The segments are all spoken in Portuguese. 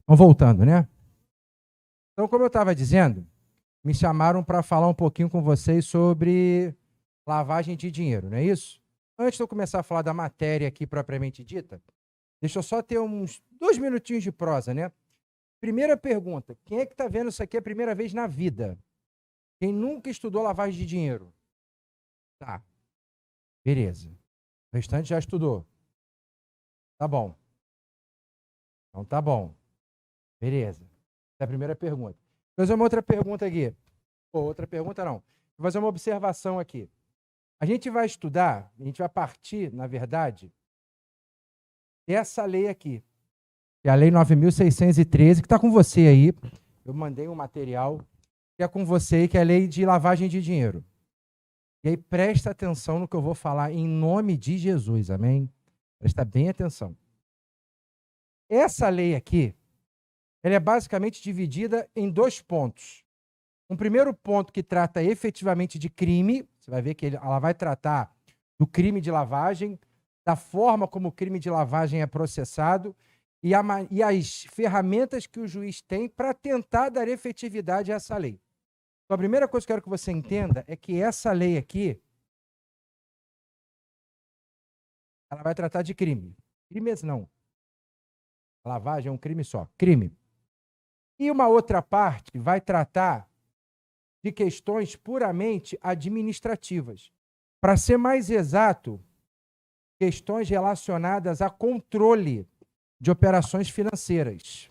Vamos voltando, né? Então, como eu estava dizendo, me chamaram para falar um pouquinho com vocês sobre lavagem de dinheiro, não é isso? Antes de eu começar a falar da matéria aqui propriamente dita, deixa eu só ter uns 2 minutinhos de prosa, né? Primeira pergunta, quem é que está vendo isso aqui a primeira vez na vida? Quem nunca estudou lavagem de dinheiro? Tá, beleza. O restante já estudou. Tá bom. Então tá bom. Beleza. Essa é a primeira pergunta. Vou fazer uma outra pergunta aqui. Outra pergunta não. Vou fazer uma observação aqui. A gente vai estudar, a gente vai partir, na verdade, dessa lei aqui, que é a Lei 9.613, que está com você aí. Eu mandei um material que é com você, que é a Lei de Lavagem de Dinheiro. E aí presta atenção no que eu vou falar em nome de Jesus, amém? Presta bem atenção. Essa lei aqui, ela é basicamente dividida em 2 pontos. Um primeiro ponto que trata efetivamente de crime, você vai ver que ela vai tratar do crime de lavagem, da forma como o crime de lavagem é processado e as ferramentas que o juiz tem para tentar dar efetividade a essa lei. Então, a primeira coisa que eu quero que você entenda é que essa lei aqui, ela vai tratar de crime. Crimes não. A lavagem é um crime só. Crime. E uma outra parte vai tratar de questões puramente administrativas. Para ser mais exato, questões relacionadas a controle de operações financeiras.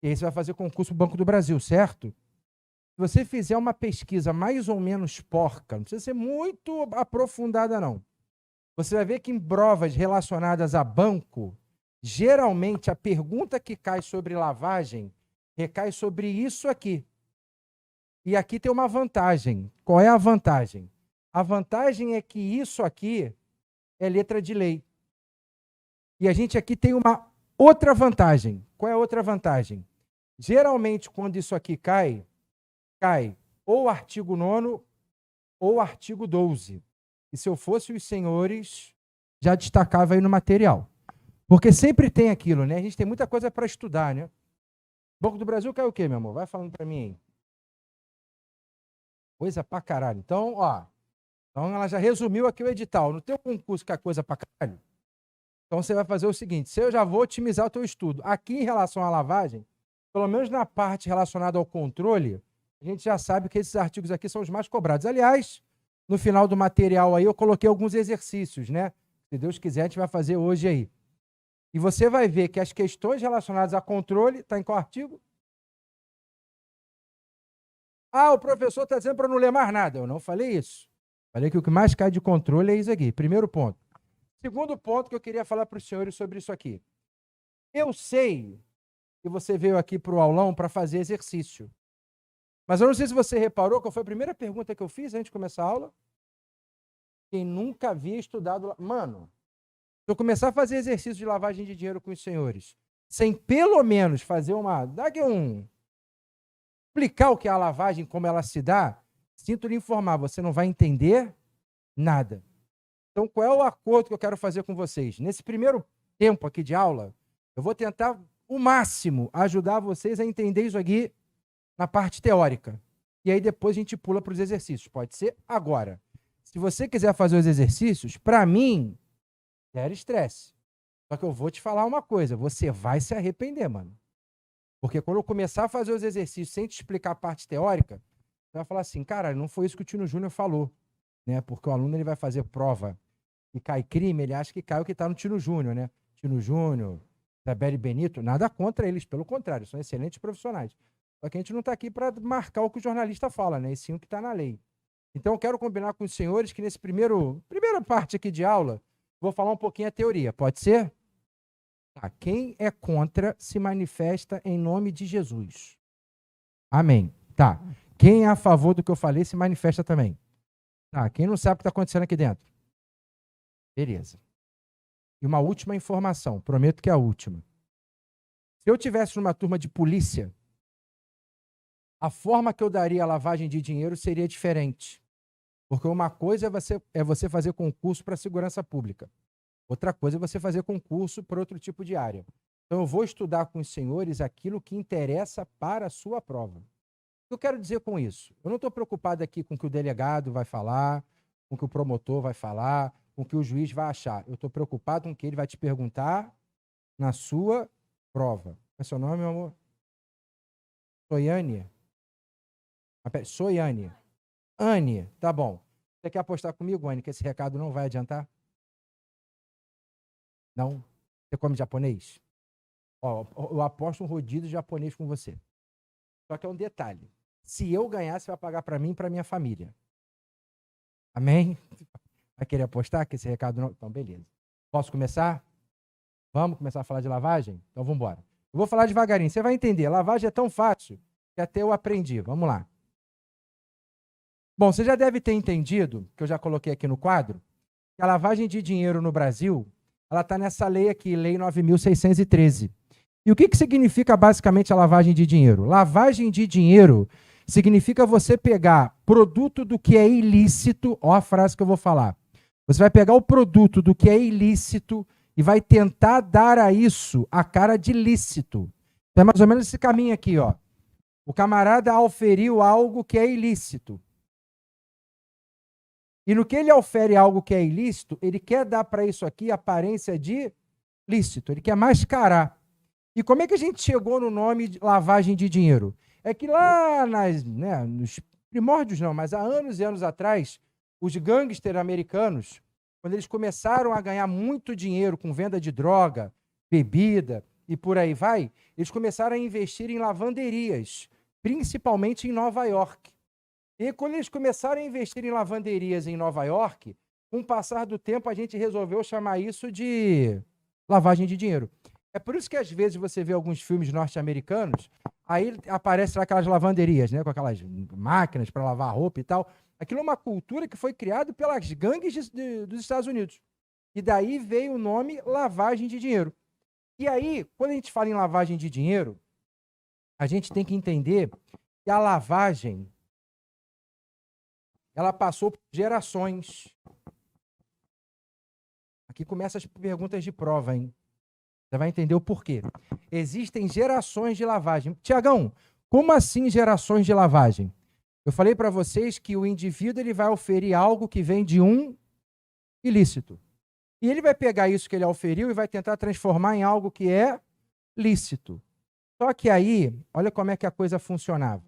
E aí você vai fazer concurso do Banco do Brasil, certo? Se você fizer uma pesquisa mais ou menos porca, não precisa ser muito aprofundada, não. Você vai ver que em provas relacionadas a banco, geralmente a pergunta que cai sobre lavagem recai sobre isso aqui. E aqui tem uma vantagem. Qual é a vantagem? A vantagem é que isso aqui é letra de lei. E a gente aqui tem uma outra vantagem. Qual é a outra vantagem? Geralmente, quando isso aqui cai ou o artigo 9º ou o artigo 12. E se eu fosse os senhores, já destacava aí no material. Porque sempre tem aquilo, né? A gente tem muita coisa para estudar, né? Banco do Brasil cai o quê, meu amor? Vai falando para mim aí. Coisa pra caralho. Então, ó. Então, ela já resumiu aqui o edital. No teu concurso que é coisa pra caralho, então você vai fazer o seguinte, se eu já vou otimizar o teu estudo. Aqui, em relação à lavagem, pelo menos na parte relacionada ao controle, a gente já sabe que esses artigos aqui são os mais cobrados. Aliás, no final do material aí, eu coloquei alguns exercícios, né? Se Deus quiser, a gente vai fazer hoje aí. E você vai ver que as questões relacionadas a controle, está em qual artigo? Ah, o professor está dizendo para não ler mais nada. Eu não falei isso. Falei que o que mais cai de controle é isso aqui. Primeiro ponto. Segundo ponto que eu queria falar para os senhores sobre isso aqui. Eu sei que você veio aqui para o aulão para fazer exercício. Mas eu não sei se você reparou qual foi a primeira pergunta que eu fiz antes de começar a aula. Quem nunca havia estudado... Mano, se eu começar a fazer exercício de lavagem de dinheiro com os senhores, sem pelo menos fazer explicar o que é a lavagem, como ela se dá, sinto lhe informar, você não vai entender nada. Então, qual é o acordo que eu quero fazer com vocês? Nesse primeiro tempo aqui de aula, eu vou tentar o máximo ajudar vocês a entender isso aqui na parte teórica. E aí depois a gente pula para os exercícios. Pode ser agora. Se você quiser fazer os exercícios, para mim, zero estresse. Só que eu vou te falar uma coisa, você vai se arrepender, mano. Porque quando eu começar a fazer os exercícios sem te explicar a parte teórica, você vai falar assim, cara, não foi isso que o Tino Júnior falou. Né? Porque o aluno ele vai fazer prova e cai crime, ele acha que cai o que está no Tino Júnior, né? Tino Júnior, Isabelle Benito, nada contra eles, pelo contrário, são excelentes profissionais. Só que a gente não está aqui para marcar o que o jornalista fala, né? E sim o que está na lei. Então, eu quero combinar com os senhores que nesse primeira parte aqui de aula, vou falar um pouquinho a teoria, pode ser? Tá. Quem é contra se manifesta em nome de Jesus. Amém. Tá. Quem é a favor do que eu falei se manifesta também. Tá. Quem não sabe o que está acontecendo aqui dentro? Beleza. E uma última informação, prometo que é a última. Se eu tivesse numa turma de polícia, a forma que eu daria a lavagem de dinheiro seria diferente. Porque uma coisa é você fazer concurso para segurança pública. Outra coisa é você fazer concurso para outro tipo de área. Então, eu vou estudar com os senhores aquilo que interessa para a sua prova. O que eu quero dizer com isso? Eu não estou preocupado aqui com o que o delegado vai falar, com o que o promotor vai falar, com o que o juiz vai achar. Eu estou preocupado com o que ele vai te perguntar na sua prova. Qual é seu nome, meu amor? Soiane? Soiane. Anne, tá bom. Você quer apostar comigo, Anne, que esse recado não vai adiantar? Não? Você come japonês? Ó, eu aposto um rodízio japonês com você. Só que é um detalhe. Se eu ganhar, você vai pagar para mim e para minha família. Amém? Vai querer apostar que esse recado não... Então, beleza. Posso começar? Vamos começar a falar de lavagem? Então, vamos embora. Eu vou falar devagarinho. Você vai entender. Lavagem é tão fácil que até eu aprendi. Vamos lá. Bom, você já deve ter entendido, que eu já coloquei aqui no quadro, que a lavagem de dinheiro no Brasil, ela está nessa lei aqui, Lei 9.613. E o que significa basicamente a lavagem de dinheiro? Lavagem de dinheiro significa você pegar produto do que é ilícito, ó a frase que eu vou falar. Você vai pegar o produto do que é ilícito e vai tentar dar a isso a cara de lícito. Então é mais ou menos esse caminho aqui, ó. O camarada auferiu algo que é ilícito. E no que ele aufere algo que é ilícito, ele quer dar para isso aqui a aparência de lícito, ele quer mascarar. E como é que a gente chegou no nome de lavagem de dinheiro? É que lá nos primórdios não, mas há anos e anos atrás, os gangsters americanos, quando eles começaram a ganhar muito dinheiro com venda de droga, bebida e por aí vai, eles começaram a investir em lavanderias, principalmente em Nova York. E quando eles começaram a investir em lavanderias em Nova York, com o passar do tempo, a gente resolveu chamar isso de lavagem de dinheiro. É por isso que, às vezes, você vê alguns filmes norte-americanos, aí aparecem lá aquelas lavanderias, né, com aquelas máquinas para lavar roupa e tal. Aquilo é uma cultura que foi criada pelas gangues dos Estados Unidos. E daí veio o nome lavagem de dinheiro. E aí, quando a gente fala em lavagem de dinheiro, a gente tem que entender que a lavagem ela passou por gerações. Aqui começam as perguntas de prova, hein? Você vai entender o porquê. Existem gerações de lavagem. Tiagão, como assim gerações de lavagem? Eu falei para vocês que o indivíduo ele vai oferir algo que vem de um ilícito. E ele vai pegar isso que ele oferiu e vai tentar transformar em algo que é lícito. Só que aí, olha como é que a coisa funcionava.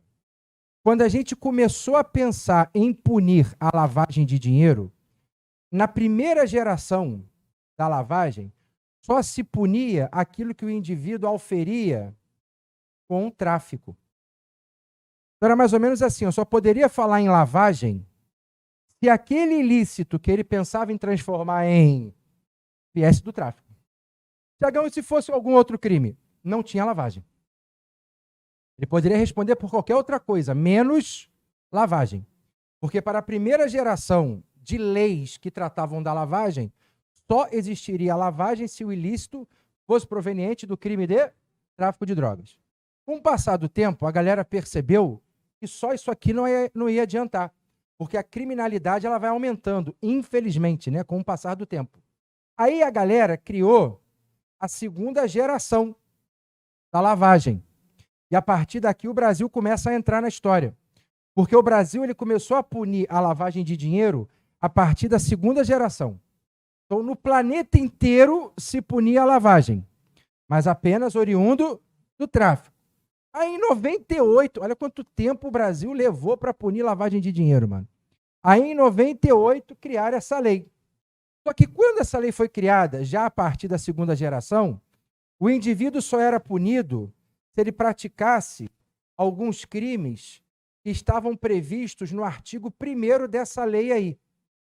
Quando a gente começou a pensar em punir a lavagem de dinheiro, na primeira geração da lavagem, só se punia aquilo que o indivíduo oferia com o tráfico. Então, era mais ou menos assim, eu só poderia falar em lavagem se aquele ilícito que ele pensava em transformar em viesse do tráfico. Tiagão, e se fosse algum outro crime? Não tinha lavagem. Ele poderia responder por qualquer outra coisa, menos lavagem. Porque para a primeira geração de leis que tratavam da lavagem, só existiria a lavagem se o ilícito fosse proveniente do crime de tráfico de drogas. Com o passar do tempo, a galera percebeu que só isso aqui não ia adiantar, porque a criminalidade ela vai aumentando, infelizmente, né, com o passar do tempo. Aí a galera criou a segunda geração da lavagem. E a partir daqui o Brasil começa a entrar na história. Porque o Brasil ele começou a punir a lavagem de dinheiro a partir da segunda geração. Então, no planeta inteiro se punia a lavagem, mas apenas oriundo do tráfico. Aí, em 98, olha quanto tempo o Brasil levou para punir lavagem de dinheiro, mano. Aí, em 98, criaram essa lei. Só que quando essa lei foi criada, já a partir da segunda geração, o indivíduo só era punido se ele praticasse alguns crimes que estavam previstos no artigo 1º dessa lei aí.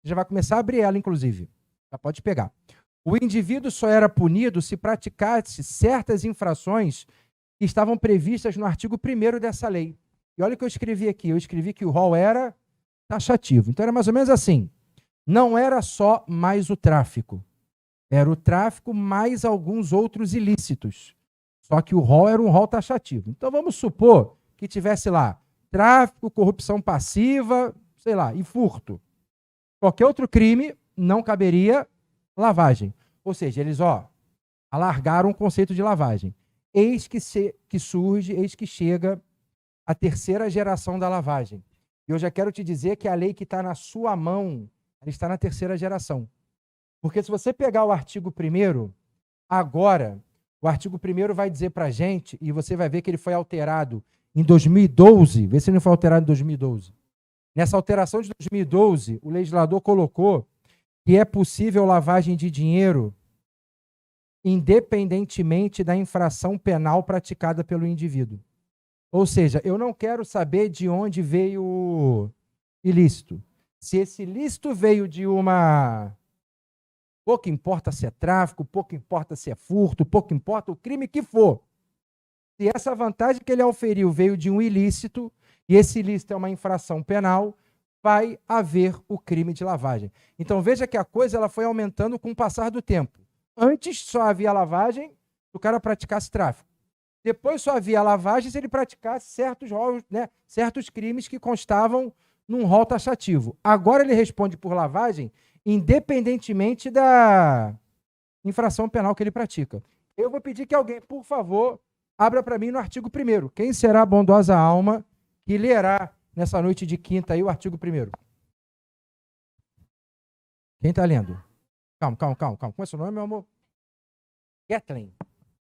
Já vai começar a abrir ela, inclusive. Já pode pegar. O indivíduo só era punido se praticasse certas infrações que estavam previstas no artigo 1º dessa lei. E olha o que eu escrevi aqui. Eu escrevi que o rol era taxativo. Então era mais ou menos assim. Não era só mais o tráfico. Era o tráfico mais alguns outros ilícitos. Só que o rol era um rol taxativo. Então vamos supor que tivesse lá tráfico, corrupção passiva, sei lá, e furto. Qualquer outro crime não caberia lavagem. Ou seja, eles, alargaram o conceito de lavagem. Eis que chega a terceira geração da lavagem. E eu já quero te dizer que a lei que está na sua mão, ela está na terceira geração. Porque se você pegar o artigo 1º, agora, o artigo 1º vai dizer para a gente, e você vai ver que ele foi alterado em 2012, vê se ele não foi alterado em 2012. Nessa alteração de 2012, o legislador colocou que é possível lavagem de dinheiro independentemente da infração penal praticada pelo indivíduo. Ou seja, eu não quero saber de onde veio o ilícito. Se esse ilícito veio de uma... Pouco importa se é tráfico, pouco importa se é furto, pouco importa o crime que for. Se essa vantagem que ele auferiu veio de um ilícito, e esse ilícito é uma infração penal, vai haver o crime de lavagem. Então veja que a coisa ela foi aumentando com o passar do tempo. Antes só havia lavagem se o cara praticasse tráfico. Depois só havia lavagem se ele praticasse certos crimes que constavam num rol taxativo. Agora ele responde por lavagem independentemente da infração penal que ele pratica. Eu vou pedir que alguém, por favor, abra para mim no artigo 1º. Quem será a bondosa alma que lerá nessa noite de quinta aí o artigo 1º? Quem está lendo? Calma. Como é seu nome, meu amor? Kathleen.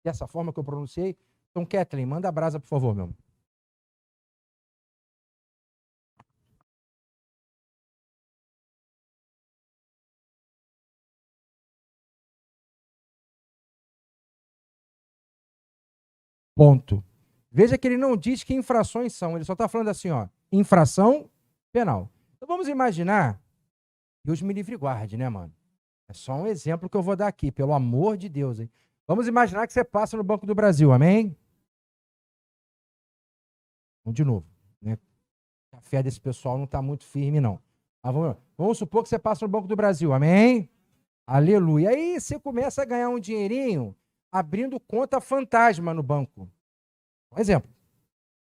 Dessa forma que eu pronunciei. Então, Kathleen, manda a brasa, por favor, meu amor. Ponto. Veja que ele não diz que infrações são, ele só está falando assim, ó, infração penal. Então vamos imaginar, Deus me livre e guarde, né, mano? É só um exemplo que eu vou dar aqui, pelo amor de Deus, hein? Vamos imaginar que você passa no Banco do Brasil, amém? Vamos de novo, né? A fé desse pessoal não está muito firme, não. Mas vamos supor que você passa no Banco do Brasil, amém? Aleluia. Aí você começa a ganhar um dinheirinho abrindo conta fantasma no banco. Um exemplo.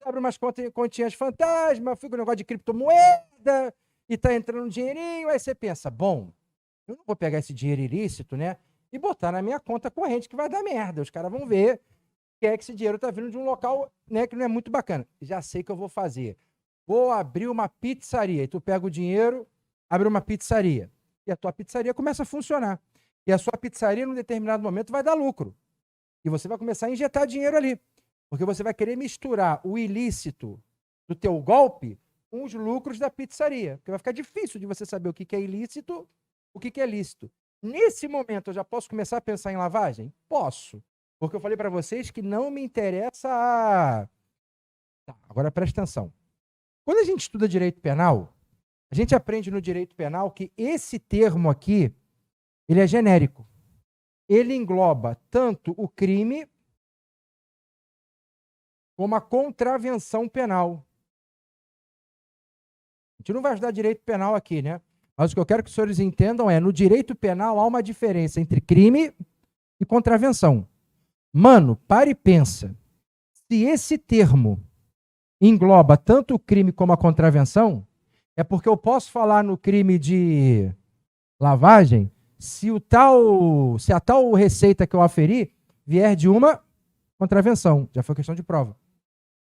Abre umas continhas fantasma, fica um negócio de criptomoeda e tá entrando um dinheirinho, aí você pensa, bom, eu não vou pegar esse dinheiro ilícito, né, e botar na minha conta corrente que vai dar merda. Os caras vão ver que é que esse dinheiro tá vindo de um local, né, que não é muito bacana. Já sei o que eu vou fazer. Vou abrir uma pizzaria. E tu pega o dinheiro, abre uma pizzaria. E a tua pizzaria começa a funcionar. E a sua pizzaria, num determinado momento, vai dar lucro. E você vai começar a injetar dinheiro ali. Porque você vai querer misturar o ilícito do teu golpe com os lucros da pizzaria. Porque vai ficar difícil de você saber o que é ilícito, o que é lícito. Nesse momento, eu já posso começar a pensar em lavagem? Posso. Porque eu falei para vocês que não me interessa a... Tá, agora presta atenção. Quando a gente estuda direito penal, a gente aprende no direito penal que esse termo aqui, ele é genérico. Ele engloba tanto o crime como a contravenção penal. A gente não vai estudar direito penal aqui, né? Mas o que eu quero que os senhores entendam é, no direito penal há uma diferença entre crime e contravenção. Mano, para e pensa. Se esse termo engloba tanto o crime como a contravenção, é porque eu posso falar no crime de lavagem se a tal receita que eu aferi vier de uma contravenção. Já foi questão de prova.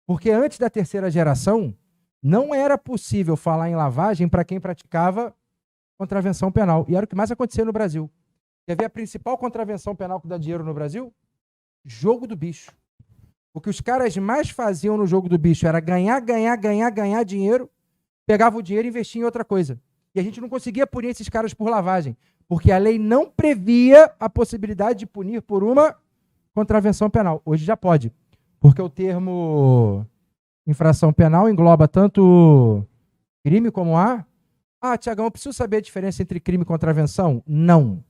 Porque antes da terceira geração, não era possível falar em lavagem para quem praticava contravenção penal. E era o que mais acontecia no Brasil. Quer ver a principal contravenção penal que dá dinheiro no Brasil? Jogo do bicho. O que os caras mais faziam no jogo do bicho era ganhar dinheiro, pegava o dinheiro e investia em outra coisa. E a gente não conseguia punir esses caras por lavagem, porque a lei não previa a possibilidade de punir por uma contravenção penal. Hoje já pode, porque o termo infração penal engloba tanto crime como a... Ah, Tiagão, eu preciso saber a diferença entre crime e contravenção? Não.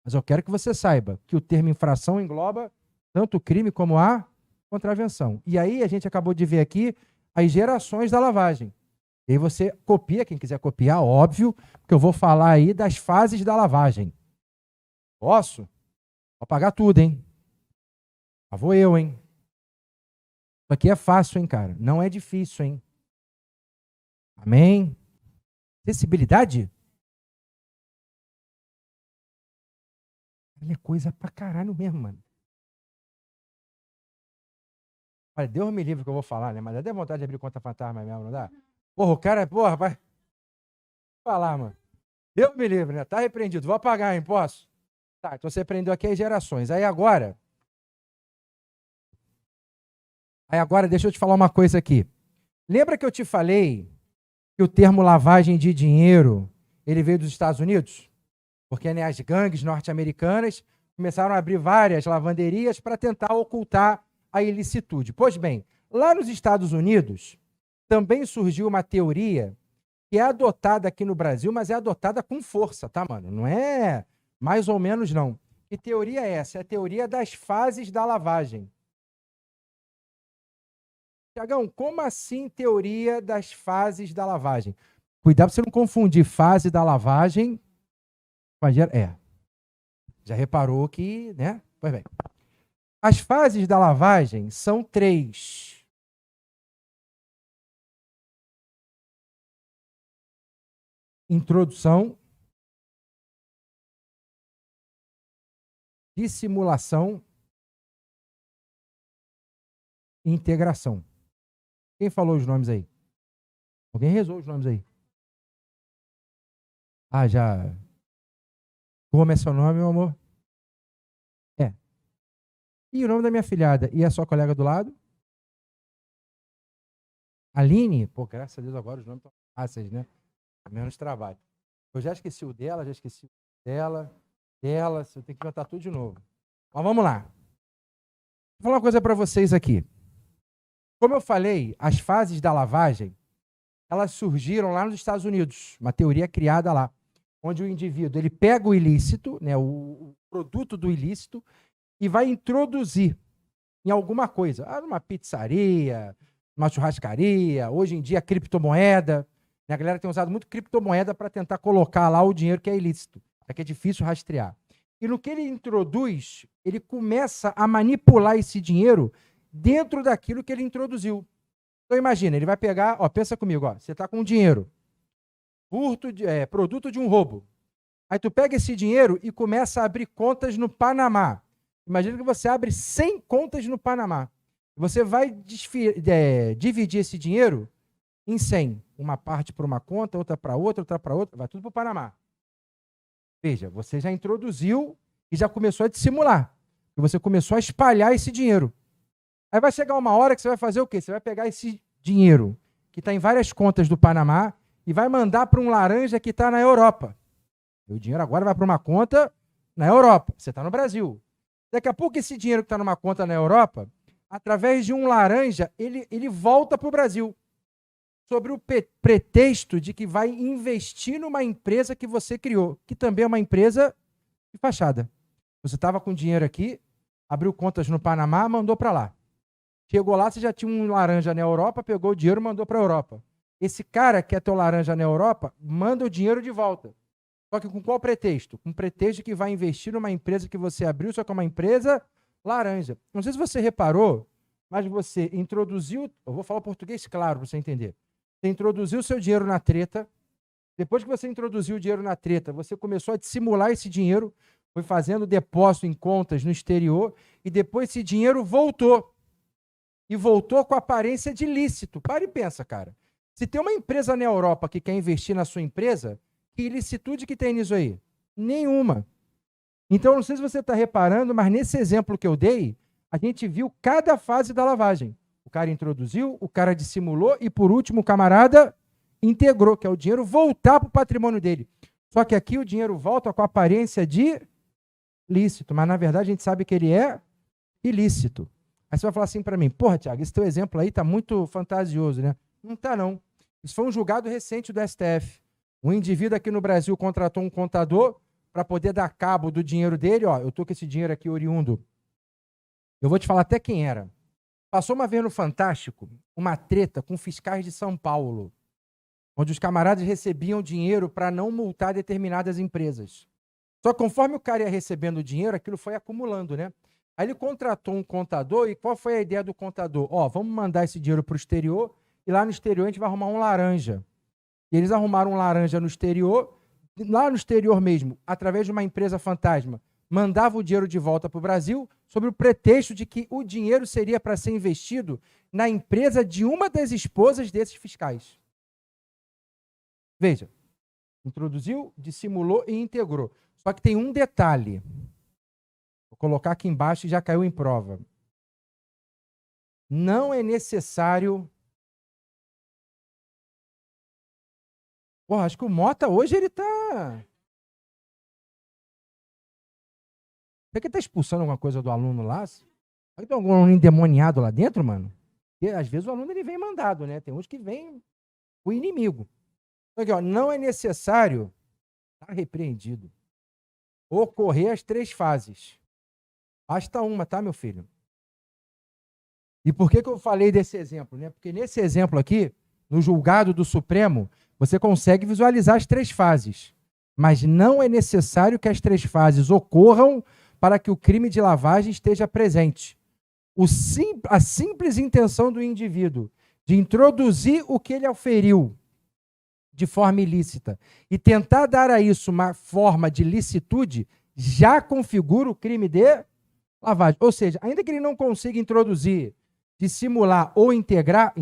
Mas eu quero que você saiba que o termo infração engloba tanto o crime como a contravenção. E aí a gente acabou de ver aqui as gerações da lavagem. E aí você copia, quem quiser copiar, óbvio, que eu vou falar aí das fases da lavagem. Posso? Vou apagar tudo, hein? Lá vou eu, hein? Isso aqui é fácil, hein, cara? Não é difícil, hein? Amém? Acessibilidade? Ela é coisa pra caralho mesmo, mano. Olha, Deus me livre que eu vou falar, né? Mas dá vontade de abrir conta fantasma mesmo, não dá? Porra, o cara, porra, vai falar, mano. Deus me livre, né? Tá repreendido. Vou apagar, hein? Posso? Tá, então você prendeu aqui as gerações. Aí agora, deixa eu te falar uma coisa aqui. Lembra que eu te falei que o termo lavagem de dinheiro, ele veio dos Estados Unidos? Porque, né, as gangues norte-americanas começaram a abrir várias lavanderias para tentar ocultar a ilicitude. Pois bem, lá nos Estados Unidos também surgiu uma teoria que é adotada aqui no Brasil, mas é adotada com força, tá, mano? Não é mais ou menos, não. Que teoria é essa? É a teoria das fases da lavagem. Tiagão, como assim teoria das fases da lavagem? Cuidado para você não confundir fase da lavagem com a... Já reparou que, né? Pois bem. As fases da lavagem são 3. Introdução, dissimulação e integração. Quem falou os nomes aí? Alguém rezou os nomes aí? Ah, já. Como é seu nome, meu amor? É. E o nome da minha filhada? E a sua colega do lado? Aline? Pô, graças a Deus agora os nomes estão fáceis, né? Menos trabalho. Eu já esqueci o dela, já esqueci o dela, eu tenho que inventar tudo de novo. Mas vamos lá. Vou falar uma coisa para vocês aqui. Como eu falei, as fases da lavagem, elas surgiram lá nos Estados Unidos, uma teoria criada lá, onde o indivíduo ele pega o ilícito, né, o produto do ilícito, e vai introduzir em alguma coisa, numa pizzaria, numa churrascaria, hoje em dia criptomoeda, né, a galera tem usado muito criptomoeda para tentar colocar lá o dinheiro que é ilícito, que é difícil rastrear. E no que ele introduz, ele começa a manipular esse dinheiro dentro daquilo que ele introduziu. Então imagina, ele vai pegar, pensa comigo, você está com dinheiro, produto de um roubo. Aí tu pega esse dinheiro e começa a abrir contas no Panamá. Imagina que você abre 100 contas no Panamá. Você vai dividir esse dinheiro em 100. Uma parte para uma conta, outra para outra, vai tudo para o Panamá. Veja, você já introduziu e já começou a dissimular. E você começou a espalhar esse dinheiro. Aí vai chegar uma hora que você vai fazer o quê? Você vai pegar esse dinheiro que está em várias contas do Panamá e vai mandar para um laranja que está na Europa. O dinheiro agora vai para uma conta na Europa. Você está no Brasil. Daqui a pouco esse dinheiro que está numa conta na Europa, através de um laranja, ele volta para o Brasil. Sobre o pretexto de que vai investir numa empresa que você criou, que também é uma empresa de fachada. Você estava com dinheiro aqui, abriu contas no Panamá, mandou para lá. Chegou lá, você já tinha um laranja na Europa, pegou o dinheiro e mandou para a Europa. Esse cara que é teu laranja na Europa, manda o dinheiro de volta. Só que com qual pretexto? Com o pretexto que vai investir numa empresa que você abriu, só que é uma empresa laranja. Não sei se você reparou, mas você introduziu... Eu vou falar português claro para você entender. Você introduziu o seu dinheiro na treta. Depois que você introduziu o dinheiro na treta, você começou a dissimular esse dinheiro, foi fazendo depósito em contas no exterior, e depois esse dinheiro voltou. E voltou com aparência de ilícito. Para e pensa, cara. Se tem uma empresa na Europa que quer investir na sua empresa, que ilicitude que tem nisso aí? Nenhuma. Então, não sei se você está reparando, mas nesse exemplo que eu dei, a gente viu cada fase da lavagem. O cara introduziu, o cara dissimulou e, por último, o camarada integrou, que é o dinheiro voltar para o patrimônio dele. Só que aqui o dinheiro volta com a aparência de lícito, mas na verdade a gente sabe que ele é ilícito. Aí você vai falar assim para mim, porra, Thiago, esse teu exemplo aí tá muito fantasioso, né? Não tá, não. Isso foi um julgado recente do STF. Um indivíduo aqui no Brasil contratou um contador para poder dar cabo do dinheiro dele. Eu tô com esse dinheiro aqui oriundo. Eu vou te falar até quem era. Passou uma vez no Fantástico uma treta com fiscais de São Paulo, onde os camaradas recebiam dinheiro para não multar determinadas empresas. Só que conforme o cara ia recebendo o dinheiro, aquilo foi acumulando, né? Aí ele contratou um contador, e qual foi a ideia do contador? Vamos mandar esse dinheiro para o exterior, e lá no exterior a gente vai arrumar um laranja. E eles arrumaram um laranja no exterior, lá no exterior mesmo, através de uma empresa fantasma, mandava o dinheiro de volta para o Brasil sob o pretexto de que o dinheiro seria para ser investido na empresa de uma das esposas desses fiscais. Veja, introduziu, dissimulou e integrou. Só que tem um detalhe. Vou colocar aqui embaixo e já caiu em prova. Não é necessário... Porra, acho que o Mota hoje ele tá... Será que ele tá expulsando alguma coisa do aluno lá? Será que tem algum aluno endemoniado lá dentro, mano? Porque às vezes o aluno ele vem mandado, né? Tem uns que vem o inimigo. Então, aqui, ó, não é necessário, tá repreendido, ocorrer as 3 fases. Basta uma, tá, meu filho? E por que eu falei desse exemplo, né? Porque nesse exemplo aqui, no julgado do Supremo, você consegue visualizar as 3 fases. Mas não é necessário que as 3 fases ocorram para que o crime de lavagem esteja presente. A simples intenção do indivíduo de introduzir o que ele auferiu de forma ilícita e tentar dar a isso uma forma de licitude já configura o crime de lavagem. Ou seja, ainda que ele não consiga introduzir, dissimular ou integrar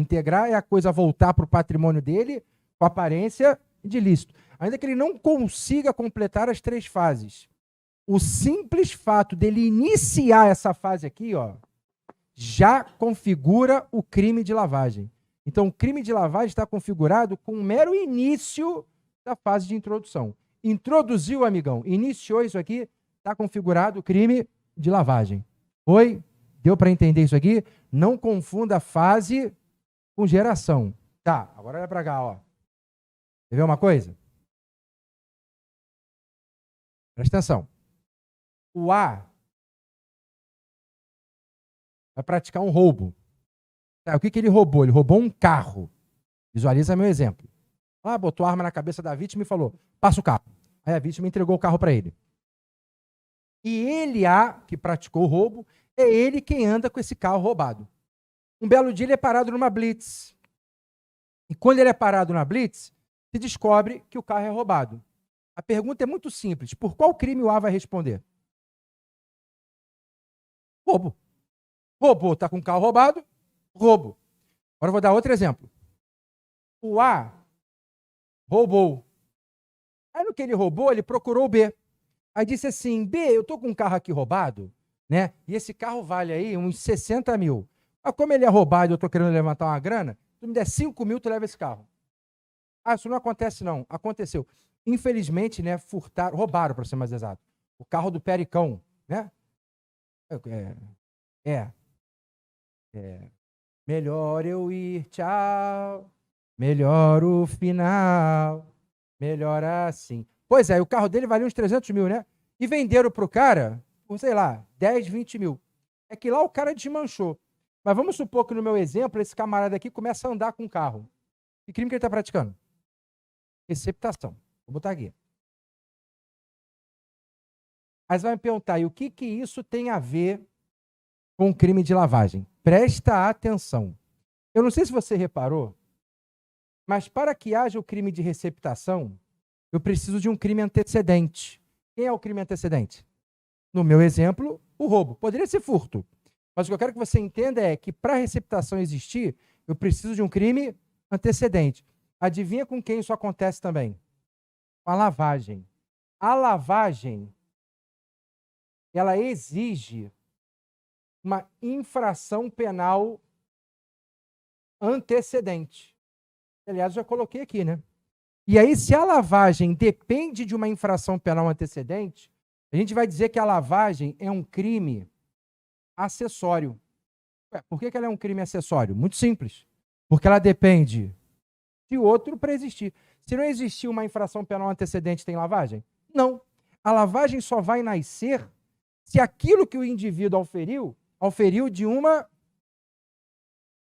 é a coisa voltar para o patrimônio dele com aparência de ilícito. Ainda que ele não consiga completar as 3 fases, o simples fato dele iniciar essa fase aqui, ó, já configura o crime de lavagem. Então, o crime de lavagem está configurado com um mero início da fase de introdução. Introduziu, amigão, iniciou isso aqui, está configurado o crime de lavagem. Foi? Deu para entender isso aqui? Não confunda fase com geração. Tá, agora olha para cá, ó. Quer ver uma coisa? Presta atenção. O A vai praticar um roubo. Tá, o que ele roubou? Ele roubou um carro. Visualiza meu exemplo. Ah, botou a arma na cabeça da vítima e falou, passa o carro. Aí a vítima entregou o carro para ele. E ele, A, que praticou o roubo, é ele quem anda com esse carro roubado. Um belo dia ele é parado numa blitz. E quando ele é parado na blitz, se descobre que o carro é roubado. A pergunta é muito simples. Por qual crime o A vai responder? Roubo. Roubou, está com o carro roubado, roubo. Agora eu vou dar outro exemplo. O A roubou. Aí no que ele roubou, ele procurou o B. Aí disse assim, B, eu estou com um carro aqui roubado, né? E esse carro vale aí uns 60 mil. Mas como ele é roubado e eu estou querendo levantar uma grana, tu me der 5 mil, tu leva esse carro. Ah, isso não acontece não. Aconteceu. Infelizmente, né, roubaram, para ser mais exato, o carro do Pericão, né? Melhor eu ir, tchau. Melhor o final. Melhor assim. Pois é, o carro dele valia uns 300 mil, né? E venderam para o cara por, sei lá, 10, 20 mil. É que lá o cara desmanchou. Mas vamos supor que no meu exemplo, esse camarada aqui começa a andar com o carro. Que crime que ele está praticando? Receptação. Vou botar aqui. Aí você vai me perguntar, e o que isso tem a ver com o crime de lavagem? Presta atenção. Eu não sei se você reparou, mas para que haja o crime de receptação, eu preciso de um crime antecedente. Quem é o crime antecedente? No meu exemplo, o roubo. Poderia ser furto. Mas o que eu quero que você entenda é que para a receptação existir, eu preciso de um crime antecedente. Adivinha com quem isso acontece também? Com a lavagem. A lavagem, ela exige uma infração penal antecedente. Aliás, já coloquei aqui, né? E aí, se a lavagem depende de uma infração penal antecedente, a gente vai dizer que a lavagem é um crime acessório. Por que ela é um crime acessório? Muito simples. Porque ela depende de outro para existir. Se não existir uma infração penal antecedente, tem lavagem? Não. A lavagem só vai nascer se aquilo que o indivíduo auferiu de uma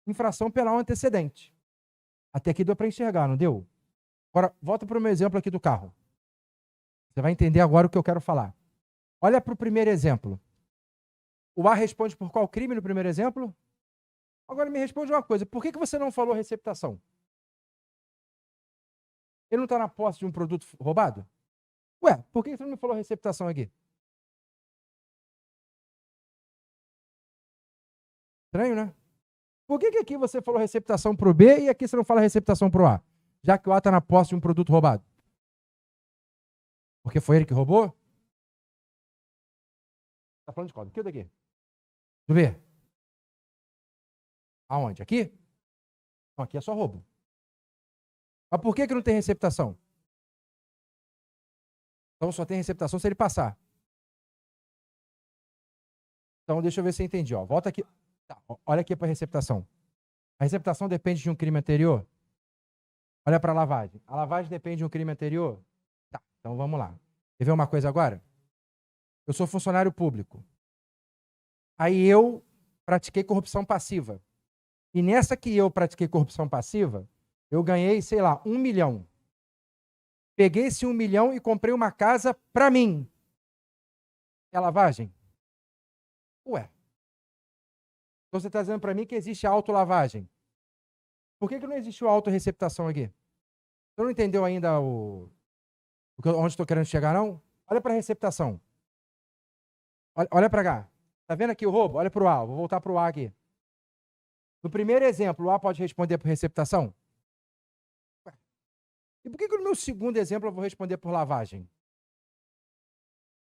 infração penal antecedente. Até aqui deu para enxergar, não deu? Agora, volta para o meu exemplo aqui do carro. Você vai entender agora o que eu quero falar. Olha para o primeiro exemplo. O A responde por qual crime no primeiro exemplo? Agora me responde uma coisa. Por que você não falou receptação? Ele não está na posse de um produto roubado? Ué, por que você não me falou receptação aqui? Estranho, né? Por que aqui você falou receptação para o B e aqui você não fala receptação para o A? Já que o A está na posse de um produto roubado. Porque foi ele que roubou? Tá falando de qual? Aqui ou daqui? Do B. Aonde? Aqui? Não, aqui é só roubo. Mas por que não tem receptação? Então só tem receptação se ele passar. Então deixa eu ver se eu entendi. Ó. Volta aqui. Tá, olha aqui para a receptação. A receptação depende de um crime anterior? Olha para a lavagem. A lavagem depende de um crime anterior? Tá, então vamos lá. Quer ver uma coisa agora? Eu sou funcionário público. Aí eu pratiquei corrupção passiva. E nessa que eu pratiquei corrupção passiva, eu ganhei, sei lá, 1 milhão. Peguei esse 1 milhão e comprei uma casa para mim. É lavagem? Ué. Então você está dizendo para mim que existe autolavagem. Por que não existiu autorreceptação aqui? Você não entendeu ainda onde estou querendo chegar, não? Olha para a receptação. Olha para cá. Está vendo aqui o roubo? Olha para o A. Vou voltar para o A aqui. No primeiro exemplo, o A pode responder por receptação? E por que no meu segundo exemplo eu vou responder por lavagem?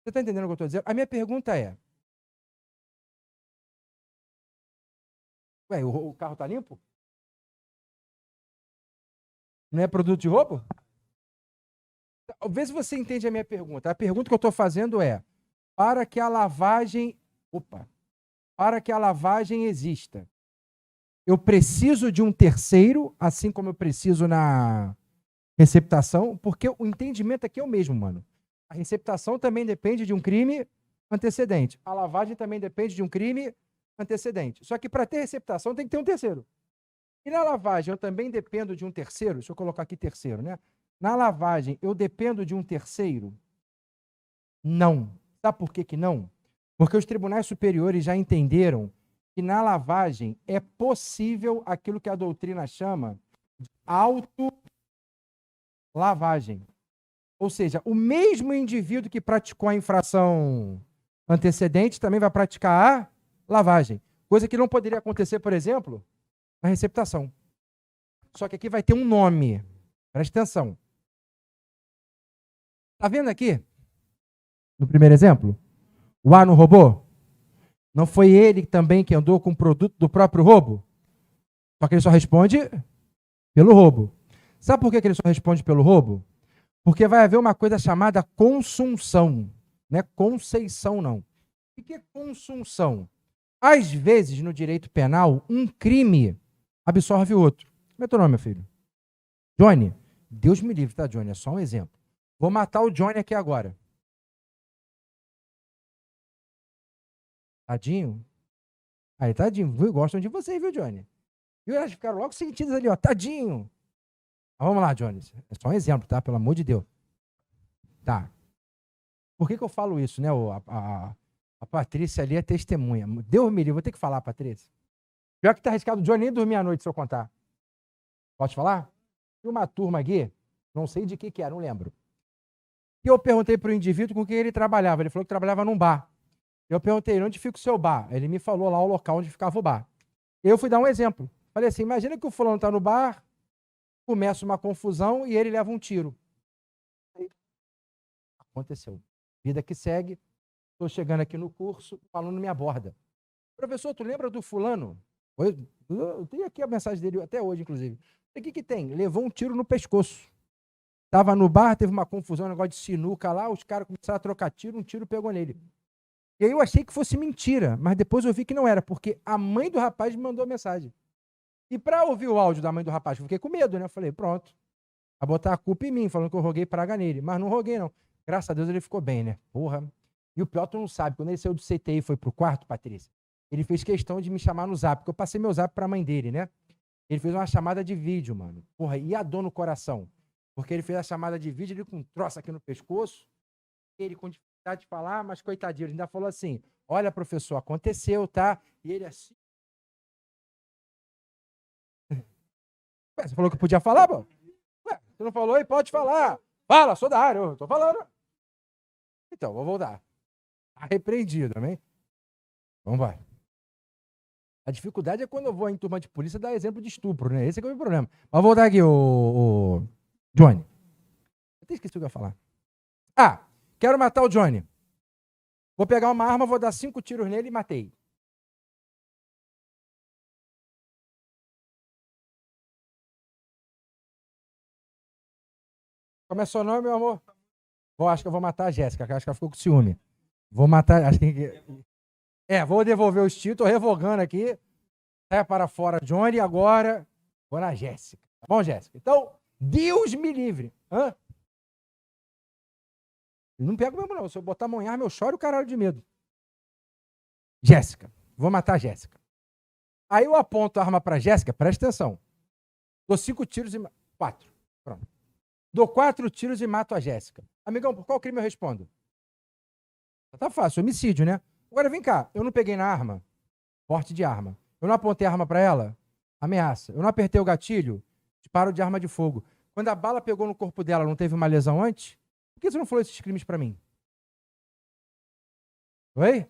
Você está entendendo o que eu estou dizendo? A minha pergunta é... Ué, o carro está limpo? Não é produto de roubo? Vê se você entende a minha pergunta. A pergunta que eu estou fazendo é: para que a lavagem exista, eu preciso de um terceiro, assim como eu preciso na receptação, porque o entendimento aqui é o mesmo, mano. A receptação também depende de um crime antecedente. A lavagem também depende de um crime antecedente. Só que para ter receptação tem que ter um terceiro. E na lavagem eu também dependo de um terceiro. Deixa eu colocar aqui terceiro, né? Na lavagem eu dependo de um terceiro? Não. Sabe por que não? Porque os tribunais superiores já entenderam que na lavagem é possível aquilo que a doutrina chama de autolavagem. Ou seja, o mesmo indivíduo que praticou a infração antecedente também vai praticar a lavagem. Coisa que não poderia acontecer, por exemplo, na receptação. Só que aqui vai ter um nome. Presta atenção. Tá vendo aqui? No primeiro exemplo? O A não roubou? Não foi ele também que andou com o produto do próprio roubo? Só que ele só responde pelo roubo. Sabe por que ele só responde pelo roubo? Porque vai haver uma coisa chamada consunção. Não é conceição, não. O que é consunção? Às vezes, no direito penal, um crime absorve o outro. Como é teu nome, meu filho? Johnny. Deus me livre, tá, Johnny? É só um exemplo. Vou matar o Johnny aqui agora. Tadinho? Aí, tadinho. Gostam de você, viu, Johnny? E elas ficaram logo sentidas ali, ó. Tadinho. Mas vamos lá, Johnny. É só um exemplo, tá? Pelo amor de Deus. Tá. Por que eu falo isso, né? A Patrícia ali é testemunha. Deus me livre. Vou ter que falar, Patrícia. Pior que tá arriscado o Johnny nem dormir à noite se eu contar. Posso falar? Tinha uma turma aqui, não sei de que era, não lembro. E eu perguntei para o indivíduo com quem ele trabalhava. Ele falou que trabalhava num bar. Eu perguntei, onde fica o seu bar? Ele me falou lá o local onde ficava o bar. Eu fui dar um exemplo. Falei assim, imagina que o fulano está no bar, começa uma confusão e ele leva um tiro. Aí, aconteceu. Vida que segue. Estou chegando aqui no curso, o aluno me aborda. Professor, tu lembra do fulano? Eu tenho aqui a mensagem dele até hoje, inclusive. O que tem? Levou um tiro no pescoço. Estava no bar, teve uma confusão, um negócio de sinuca lá, os caras começaram a trocar tiro, um tiro pegou nele. E aí eu achei que fosse mentira, mas depois eu vi que não era, porque a mãe do rapaz me mandou mensagem. E para ouvir o áudio da mãe do rapaz, eu fiquei com medo, né? Eu falei, pronto, vai botar a culpa em mim, falando que eu roguei praga nele. Mas não roguei, não. Graças a Deus ele ficou bem, né? Porra. E o pior, tu não sabe, quando ele saiu do CTI e foi pro quarto, Patrícia, ele fez questão de me chamar no zap, porque eu passei meu zap pra mãe dele, né? Ele fez uma chamada de vídeo, mano. Porra, e a dor no coração? Porque ele fez a chamada de vídeo, ele com um troço aqui no pescoço, ele com dificuldade de falar, mas coitadinho, ele ainda falou assim, olha, professor, aconteceu, tá? E ele assim... Ué, você falou que podia falar, pô? Ué, você não falou e pode falar. Fala, sou da área, eu tô falando. Então, vou voltar. Repreendido, amém? Vamos lá. A dificuldade é quando eu vou em turma de polícia dar exemplo de estupro, né? Esse é que é o meu problema. Mas vou dar aqui, o Johnny. Eu até esqueci o que eu ia falar. Ah, quero matar o Johnny. Vou pegar uma arma, vou dar 5 tiros nele e matei. Como é seu nome, meu amor? Acho que eu vou matar a Jéssica, que acho que ela ficou com ciúme. Vou matar. Acho que... vou devolver os títulos, tô revogando aqui. Sai para fora, Johnny, agora vou na Jéssica. Tá bom, Jéssica? Então, Deus me livre. Hã? Eu não pego mesmo, não. Se eu botar a mão em arma, eu choro o caralho de medo. Jéssica. Vou matar a Jéssica. Aí eu aponto a arma pra Jéssica, presta atenção. Dou 5 tiros e... 4. Pronto. Dou 4 tiros e mato a Jéssica. Amigão, por qual crime eu respondo? Tá fácil, homicídio, né? Agora vem cá, eu não peguei na arma, porte de arma. Eu não apontei a arma pra ela, ameaça. Eu não apertei o gatilho, disparo de arma de fogo. Quando a bala pegou no corpo dela, não teve uma lesão antes? Por que você não falou esses crimes pra mim? Oi?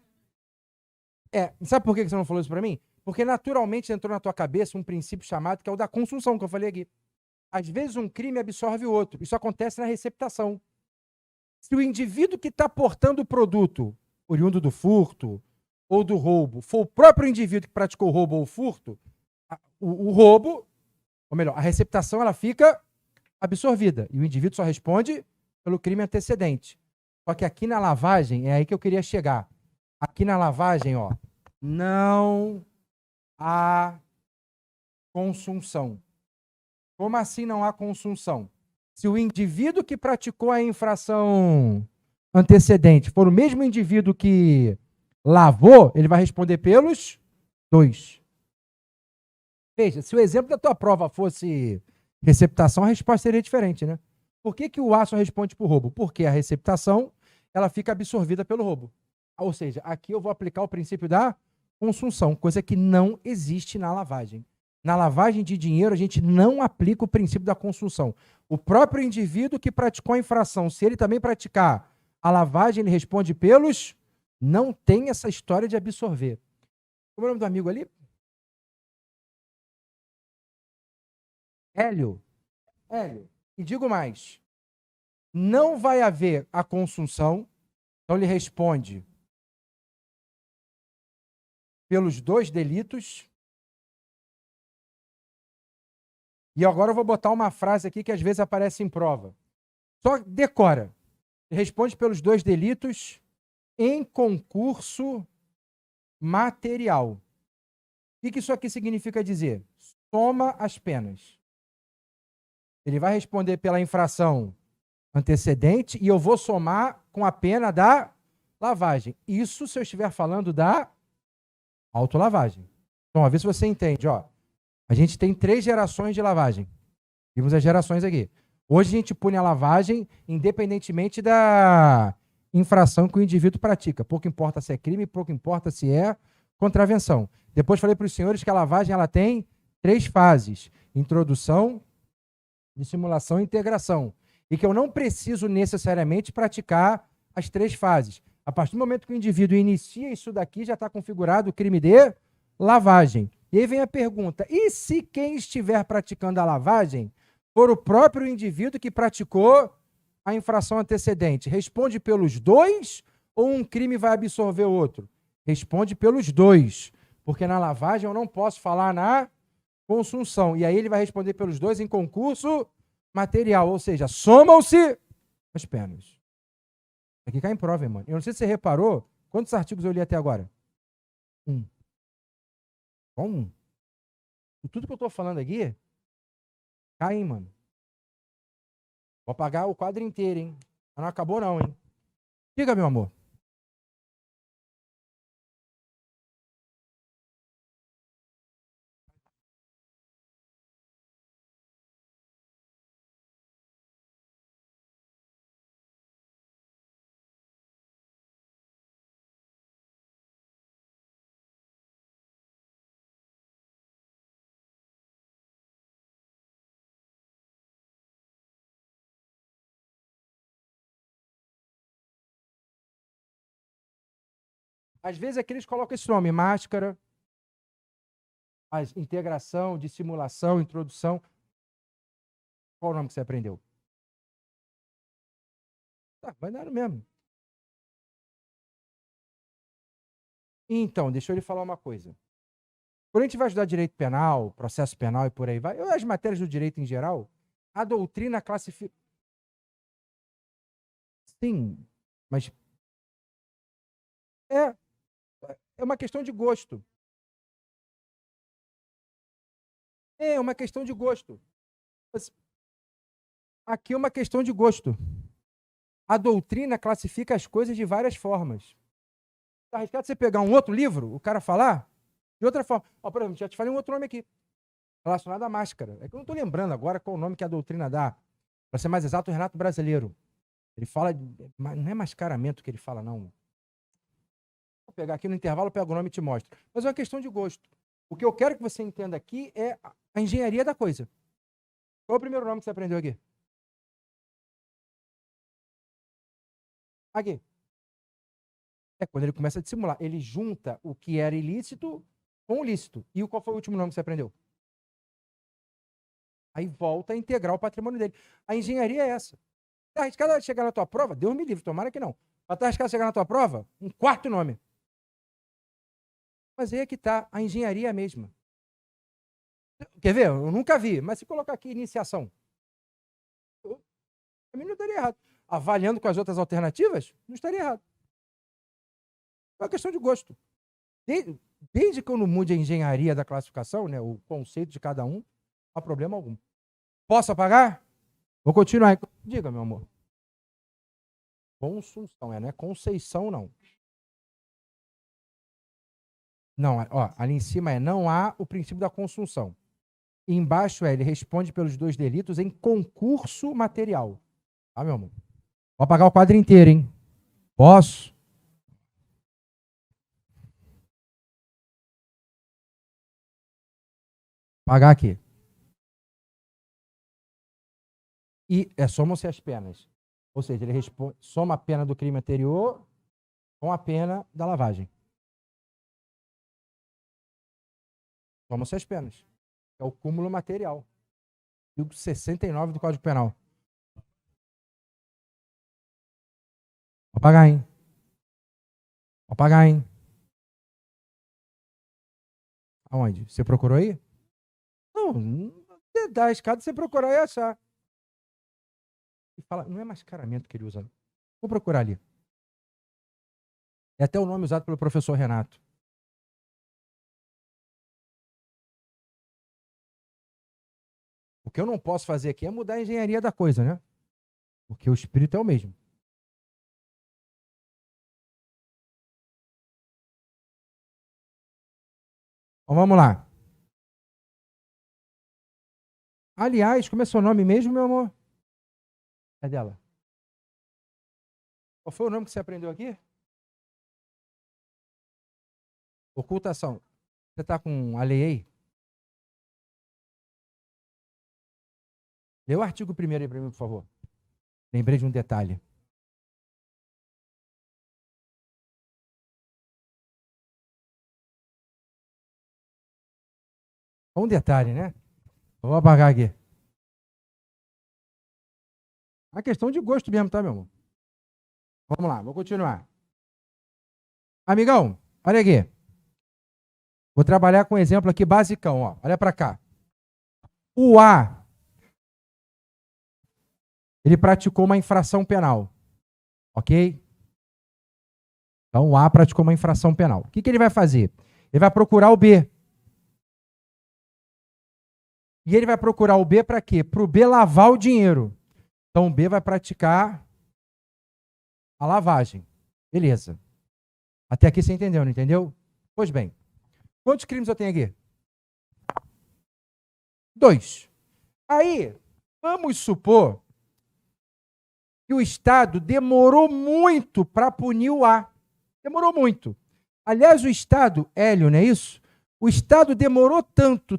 Sabe por que você não falou isso pra mim? Porque naturalmente entrou na tua cabeça um princípio chamado que é o da consunção, que eu falei aqui. Às vezes um crime absorve o outro. Isso acontece na receptação. Se o indivíduo que está portando o produto, oriundo do furto ou do roubo, for o próprio indivíduo que praticou o roubo ou o furto, o roubo, ou melhor, a receptação, ela fica absorvida. E o indivíduo só responde pelo crime antecedente. Só que aqui na lavagem, é aí que eu queria chegar. Aqui na lavagem, ó, não há consunção. Como assim não há consunção? Se o indivíduo que praticou a infração antecedente for o mesmo indivíduo que lavou, ele vai responder pelos 2. Veja, se o exemplo da tua prova fosse receptação, a resposta seria diferente, né? Por que o A só responde por roubo? Porque a receptação, ela fica absorvida pelo roubo. Ou seja, aqui eu vou aplicar o princípio da consunção, coisa que não existe na lavagem. Na lavagem de dinheiro, a gente não aplica o princípio da consunção. O próprio indivíduo que praticou a infração, se ele também praticar a lavagem, ele responde pelos... Não tem essa história de absorver. Como é o nome do amigo ali? Hélio. Hélio. E digo mais, não vai haver a consunção, então ele responde pelos 2 delitos. E agora eu vou botar uma frase aqui que às vezes aparece em prova. Só decora. Ele responde pelos 2 delitos em concurso material. O que isso aqui significa dizer? Soma as penas. Ele vai responder pela infração antecedente e eu vou somar com a pena da lavagem. Isso se eu estiver falando da autolavagem. Então, a ver se você entende. Ó, a gente tem 3 gerações de lavagem. Vimos as gerações aqui. Hoje a gente pune a lavagem independentemente da infração que o indivíduo pratica. Pouco importa se é crime, pouco importa se é contravenção. Depois falei para os senhores que a lavagem ela tem 3 fases: introdução, dissimulação e integração. E que eu não preciso necessariamente praticar as 3 fases. A partir do momento que o indivíduo inicia isso daqui, já está configurado o crime de lavagem. E aí vem a pergunta: e se quem estiver praticando a lavagem for o próprio indivíduo que praticou a infração antecedente? Responde pelos 2 ou um crime vai absorver o outro? Responde pelos 2, porque na lavagem eu não posso falar na consunção. E aí ele vai responder pelos 2 em concurso material, ou seja, somam-se as penas. Aqui cai em prova, mano. Eu não sei se você reparou, quantos artigos eu li até agora? 1. Só 1. Tudo que eu tô falando aqui, cai, mano. Vou apagar o quadro inteiro, hein? Não acabou não, hein? Diga, meu amor. Às vezes aqui eles colocam esse nome, máscara. As integração, dissimulação, introdução. Qual o nome que você aprendeu? Tá, vai dar no mesmo. Então, deixa eu lhe falar uma coisa. Quando a gente vai estudar direito penal, processo penal e por aí vai, as matérias do direito em geral, a doutrina classifica. Sim, mas é, é uma questão de gosto. É uma questão de gosto. Aqui é uma questão de gosto. A doutrina classifica as coisas de várias formas. Tá arriscado você pegar um outro livro, o cara falar de outra forma. Ó, por exemplo, já te falei um outro nome aqui, relacionado à máscara. É que eu não estou lembrando agora qual o nome que a doutrina dá. Para ser mais exato, o Renato Brasileiro. Ele fala, não é mascaramento que ele fala, não. Vou pegar aqui no intervalo, pego o nome e te mostro. Mas é uma questão de gosto. O que eu quero que você entenda aqui é a engenharia da coisa. Qual é o primeiro nome que você aprendeu aqui? Aqui. É quando ele começa a dissimular. Ele junta o que era ilícito com o lícito. E qual foi o último nome que você aprendeu? Aí volta a integrar o patrimônio dele. A engenharia é essa. Tá arriscado chegar na tua prova? Deus me livre, tomara que não. Mas tá arriscado chegar na tua prova? Um quarto nome. Mas aí é que tá. A engenharia é a mesma. Quer ver? Eu nunca vi. Mas se colocar aqui iniciação, para mim não estaria errado. Avaliando com as outras alternativas, não estaria errado. É uma questão de gosto. Desde que eu não mude a engenharia da classificação, né, o conceito de cada um, não há problema algum. Posso apagar? Vou continuar. Diga, meu amor. Consunção, não é Conceição, não. Não, ó, ali em cima não há o princípio da consunção. E embaixo ele responde pelos 2 delitos em concurso material. Tá, meu amor? Vou apagar o quadro inteiro, hein? Posso? Apagar aqui. E somam-se as penas. Ou seja, ele soma a pena do crime anterior com a pena da lavagem. Somam-se as penas. É o cúmulo material. Artigo 69 do Código Penal. Vou apagar, hein? Vou apagar, hein? Aonde? Você procurou aí? Não, dá a escada, você procurar e achar. E fala, não é mascaramento que ele usa. Vou procurar ali. É até o nome usado pelo professor Renato. O que eu não posso fazer aqui é mudar a engenharia da coisa, né? Porque o espírito é o mesmo. Então vamos lá. Aliás, como é seu nome mesmo, meu amor? É dela. Qual foi o nome que você aprendeu aqui? Ocultação. Você está com a lei aí? Lê o artigo 1º aí para mim, por favor. Lembrei de um detalhe. Um detalhe, né? Vou apagar aqui. É uma questão de gosto mesmo, tá, meu amor? Vamos lá, vou continuar. Amigão, olha aqui. Vou trabalhar com um exemplo aqui basicão, ó. Olha para cá. O A, ele praticou uma infração penal, ok? Então o A praticou uma infração penal. O que ele vai fazer? Ele vai procurar o B. E ele vai procurar o B para quê? Para o B lavar o dinheiro. Então o B vai praticar a lavagem. Beleza. Até aqui você entendeu, não entendeu? Pois bem. Quantos crimes eu tenho aqui? 2. Aí, vamos supor que o Estado demorou muito para punir o A. Demorou muito. Aliás, o Estado, Hélio, não é isso? O Estado demorou tanto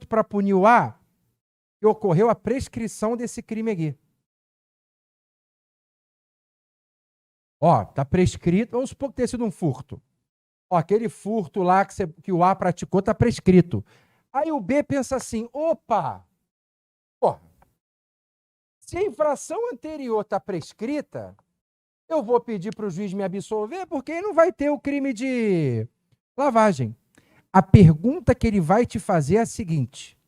para punir o A, que ocorreu a prescrição desse crime aqui. Ó, tá prescrito, vamos supor que tenha sido um furto. Ó, aquele furto lá que o A praticou está prescrito. Aí o B pensa assim, opa, porra, se a infração anterior está prescrita, eu vou pedir para o juiz me absolver porque ele não vai ter o crime de lavagem. A pergunta que ele vai te fazer é a seguinte: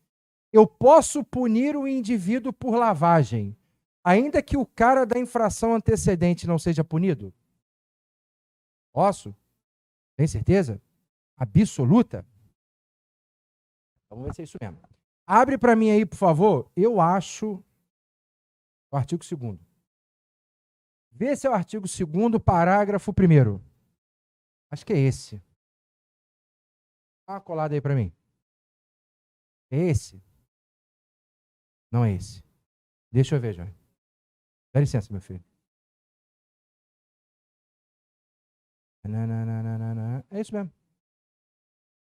eu posso punir o indivíduo por lavagem, ainda que o cara da infração antecedente não seja punido? Posso? Tem certeza? Absoluta? Vamos ver se é isso mesmo. Abre para mim aí, por favor. Eu acho o artigo 2º. Vê se é o artigo 2º, parágrafo 1º. Acho que é esse. Dá uma colada aí para mim. É esse? Não é esse. Deixa eu ver, Jorge. Dá licença, meu filho. É isso mesmo.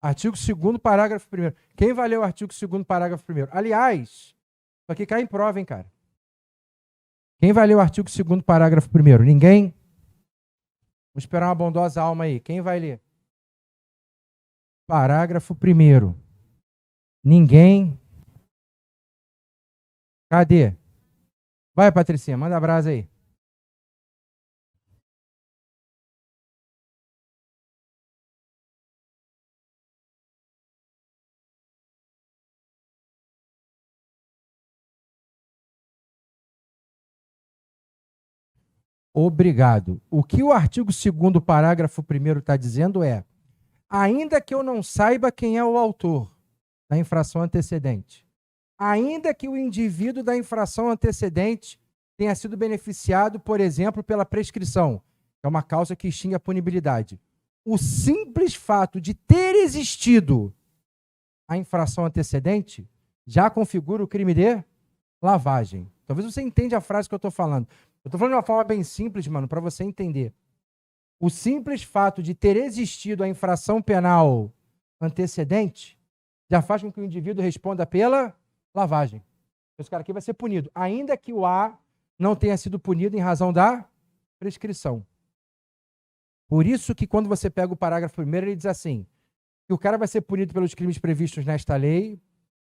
Artigo 2º, parágrafo 1º. Quem vai ler o artigo 2º, parágrafo 1º? Aliás, isso aqui cai em prova, hein, cara? Quem vai ler o artigo 2º, parágrafo 1º? Ninguém? Vou esperar uma bondosa alma aí. Quem vai ler? Parágrafo 1º. Ninguém? Cadê? Vai, Patricinha, manda brasa aí. Obrigado. O que o artigo 2º, parágrafo 1º está dizendo é: ainda que eu não saiba quem é o autor da infração antecedente, ainda que o indivíduo da infração antecedente tenha sido beneficiado, por exemplo, pela prescrição, que é uma causa que extingue a punibilidade, o simples fato de ter existido a infração antecedente já configura o crime de lavagem. Talvez você entenda a frase que eu estou falando. Eu estou falando de uma forma bem simples, mano, para você entender. O simples fato de ter existido a infração penal antecedente já faz com que o indivíduo responda pela lavagem. Esse cara aqui vai ser punido, ainda que o A não tenha sido punido em razão da prescrição. Por isso que quando você pega o parágrafo 1º, ele diz assim, que o cara vai ser punido pelos crimes previstos nesta lei,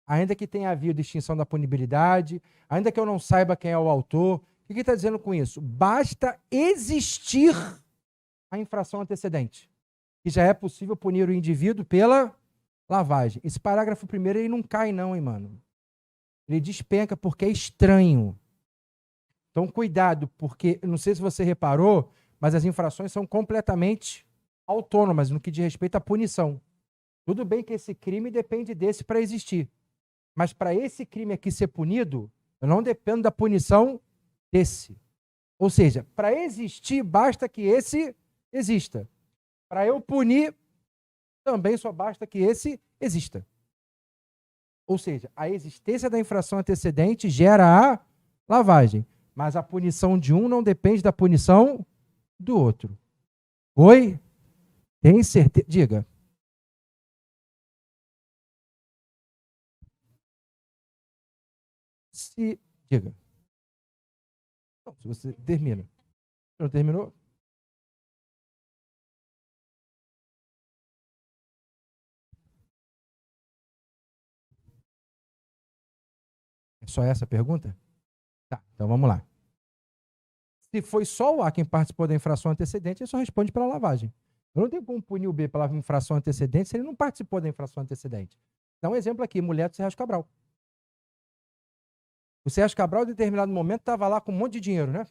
ainda que tenha havido extinção da punibilidade, ainda que eu não saiba quem é o autor. O que ele está dizendo com isso? Basta existir a infração antecedente, que já é possível punir o indivíduo pela lavagem. Esse parágrafo 1º, ele não cai não, hein, mano? Ele despenca porque é estranho. Então, cuidado, porque, não sei se você reparou, mas as infrações são completamente autônomas no que diz respeito à punição. Tudo bem que esse crime depende desse para existir. Mas para esse crime aqui ser punido, eu não dependo da punição desse. Ou seja, para existir, basta que esse exista. Para eu punir, também só basta que esse exista. Ou seja, a existência da infração antecedente gera a lavagem. Mas a punição de um não depende da punição do outro. Oi? Tem certeza? Diga. Diga. Não, se você termina. Não terminou? É só essa a pergunta? Tá, então vamos lá. Se foi só o A quem participou da infração antecedente, ele só responde pela lavagem. Eu não tenho como punir o B pela infração antecedente se ele não participou da infração antecedente. Dá um exemplo aqui, mulher do Sérgio Cabral. O Sérgio Cabral, em determinado momento, estava lá com um monte de dinheiro, né?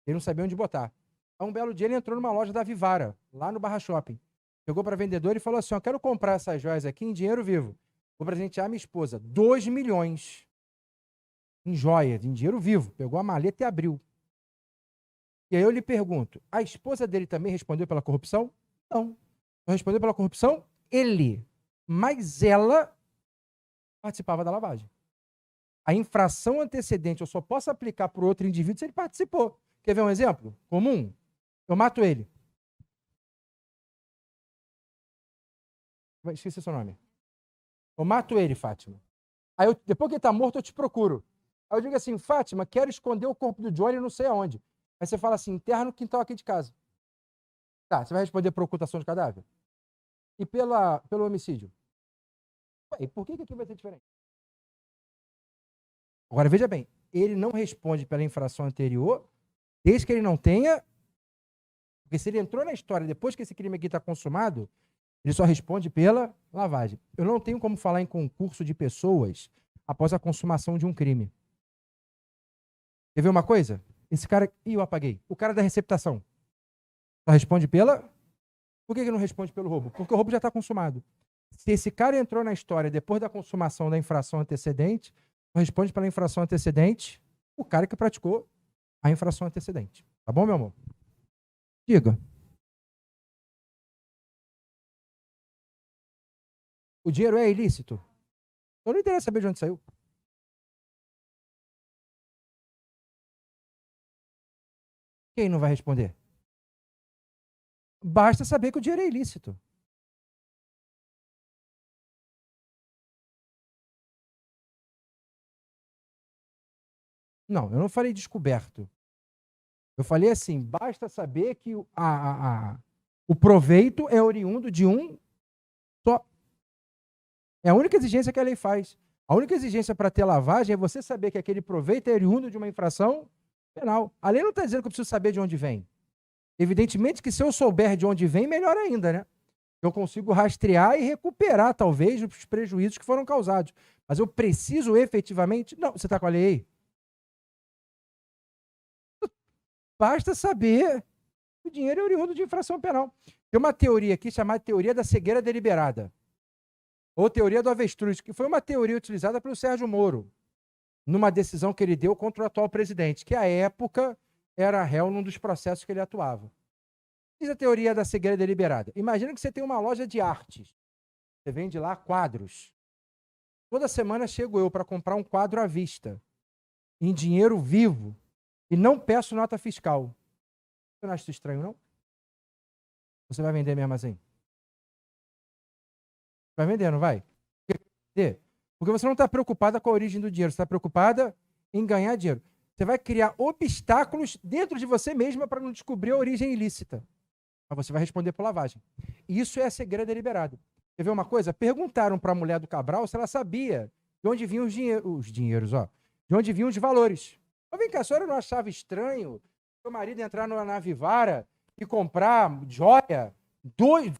Ele não sabia onde botar. Aí um belo dia ele entrou numa loja da Vivara, lá no Barra Shopping. Chegou para a vendedora e falou assim, eu quero comprar essas joias aqui em dinheiro vivo. Vou presentear minha esposa. 2 milhões em joias, em dinheiro vivo. Pegou a maleta e abriu. E aí eu lhe pergunto, a esposa dele também respondeu pela corrupção? Não. Não respondeu pela corrupção? Ele. Mas ela participava da lavagem. A infração antecedente eu só posso aplicar para o outro indivíduo se ele participou. Quer ver um exemplo comum? Eu mato ele. Esqueci seu nome. Eu mato ele, Fátima. Aí, depois que ele está morto, eu te procuro. Aí eu digo assim, Fátima, quero esconder o corpo do Johnny não sei aonde. Aí você fala assim, enterra no quintal aqui de casa. Tá, você vai responder por ocultação de cadáver? e pelo homicídio. E por que aqui vai ser diferente? Agora, veja bem, ele não responde pela infração anterior, desde que ele não tenha... Porque se ele entrou na história depois que esse crime aqui está consumado, ele só responde pela lavagem. Eu não tenho como falar em concurso de pessoas após a consumação de um crime. Quer ver uma coisa? Esse cara... Ih, eu apaguei. O cara da receptação só responde pela... Por que ele não responde pelo roubo? Porque o roubo já está consumado. Se esse cara entrou na história depois da consumação da infração antecedente, só responde pela infração antecedente o cara que praticou a infração antecedente. Tá bom, meu amor? Diga. O dinheiro é ilícito? Eu não interessa saber de onde saiu. Quem não vai responder? Basta saber que o dinheiro é ilícito. Não, eu não falei descoberto. Eu falei assim, basta saber que o proveito é oriundo de um só. É a única exigência que a lei faz. A única exigência para ter lavagem é você saber que aquele proveito é oriundo de uma infração penal. A lei não está dizendo que eu preciso saber de onde vem. Evidentemente que se eu souber de onde vem, melhor ainda, né? Eu consigo rastrear e recuperar, talvez, os prejuízos que foram causados. Mas eu preciso efetivamente... Não, você está com a lei aí? Basta saber que o dinheiro é oriundo de infração penal. Tem uma teoria aqui chamada teoria da cegueira deliberada, ou teoria do avestruz, que foi uma teoria utilizada pelo Sérgio Moro, numa decisão que ele deu contra o atual presidente, que à época era réu num dos processos que ele atuava. Diz a teoria da cegueira deliberada. Imagina que você tem uma loja de artes. Você vende lá quadros. Toda semana chego eu para comprar um quadro à vista, em dinheiro vivo, e não peço nota fiscal. Você não acha isso estranho, não? Você vai vender mesmo assim? Vai vender, não vai? Porque você não está preocupada com a origem do dinheiro, você está preocupada em ganhar dinheiro. Você vai criar obstáculos dentro de você mesma para não descobrir a origem ilícita. Mas você vai responder por lavagem. Isso é a cegueira deliberada. Quer ver uma coisa? Perguntaram para a mulher do Cabral se ela sabia de onde vinham os dinheiros, ó. De onde vinham os valores. Mas vem cá, a senhora não achava estranho seu marido entrar na Navivara e comprar joia, dois,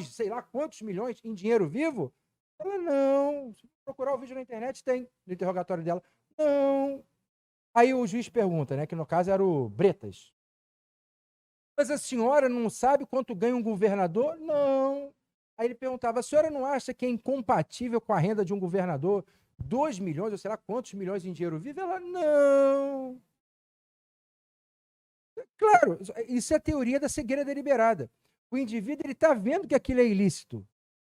sei lá quantos milhões em dinheiro vivo? Ela, não. Se procurar o vídeo na internet, tem, no interrogatório dela. Não. Aí o juiz pergunta, né, que no caso era o Bretas. Mas a senhora não sabe quanto ganha um governador? Não. Aí ele perguntava, a senhora não acha que é incompatível com a renda de um governador 2 milhões, ou sei lá quantos milhões em dinheiro vivo? Ela, não. Claro, isso é a teoria da cegueira deliberada. O indivíduo está vendo que aquilo é ilícito.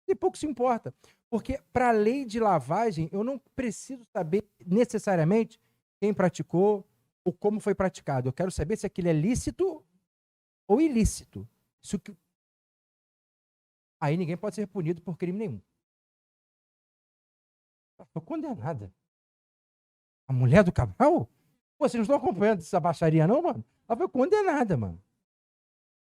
E pouco se importa. Porque para a lei de lavagem, eu não preciso saber necessariamente quem praticou ou como foi praticado. Eu quero saber se aquilo é lícito ou ilícito. Isso que... Aí ninguém pode ser punido por crime nenhum. Ela foi condenada. A mulher do Cabral? Pô, vocês não estão acompanhando essa baixaria não, mano? Ela foi condenada, mano.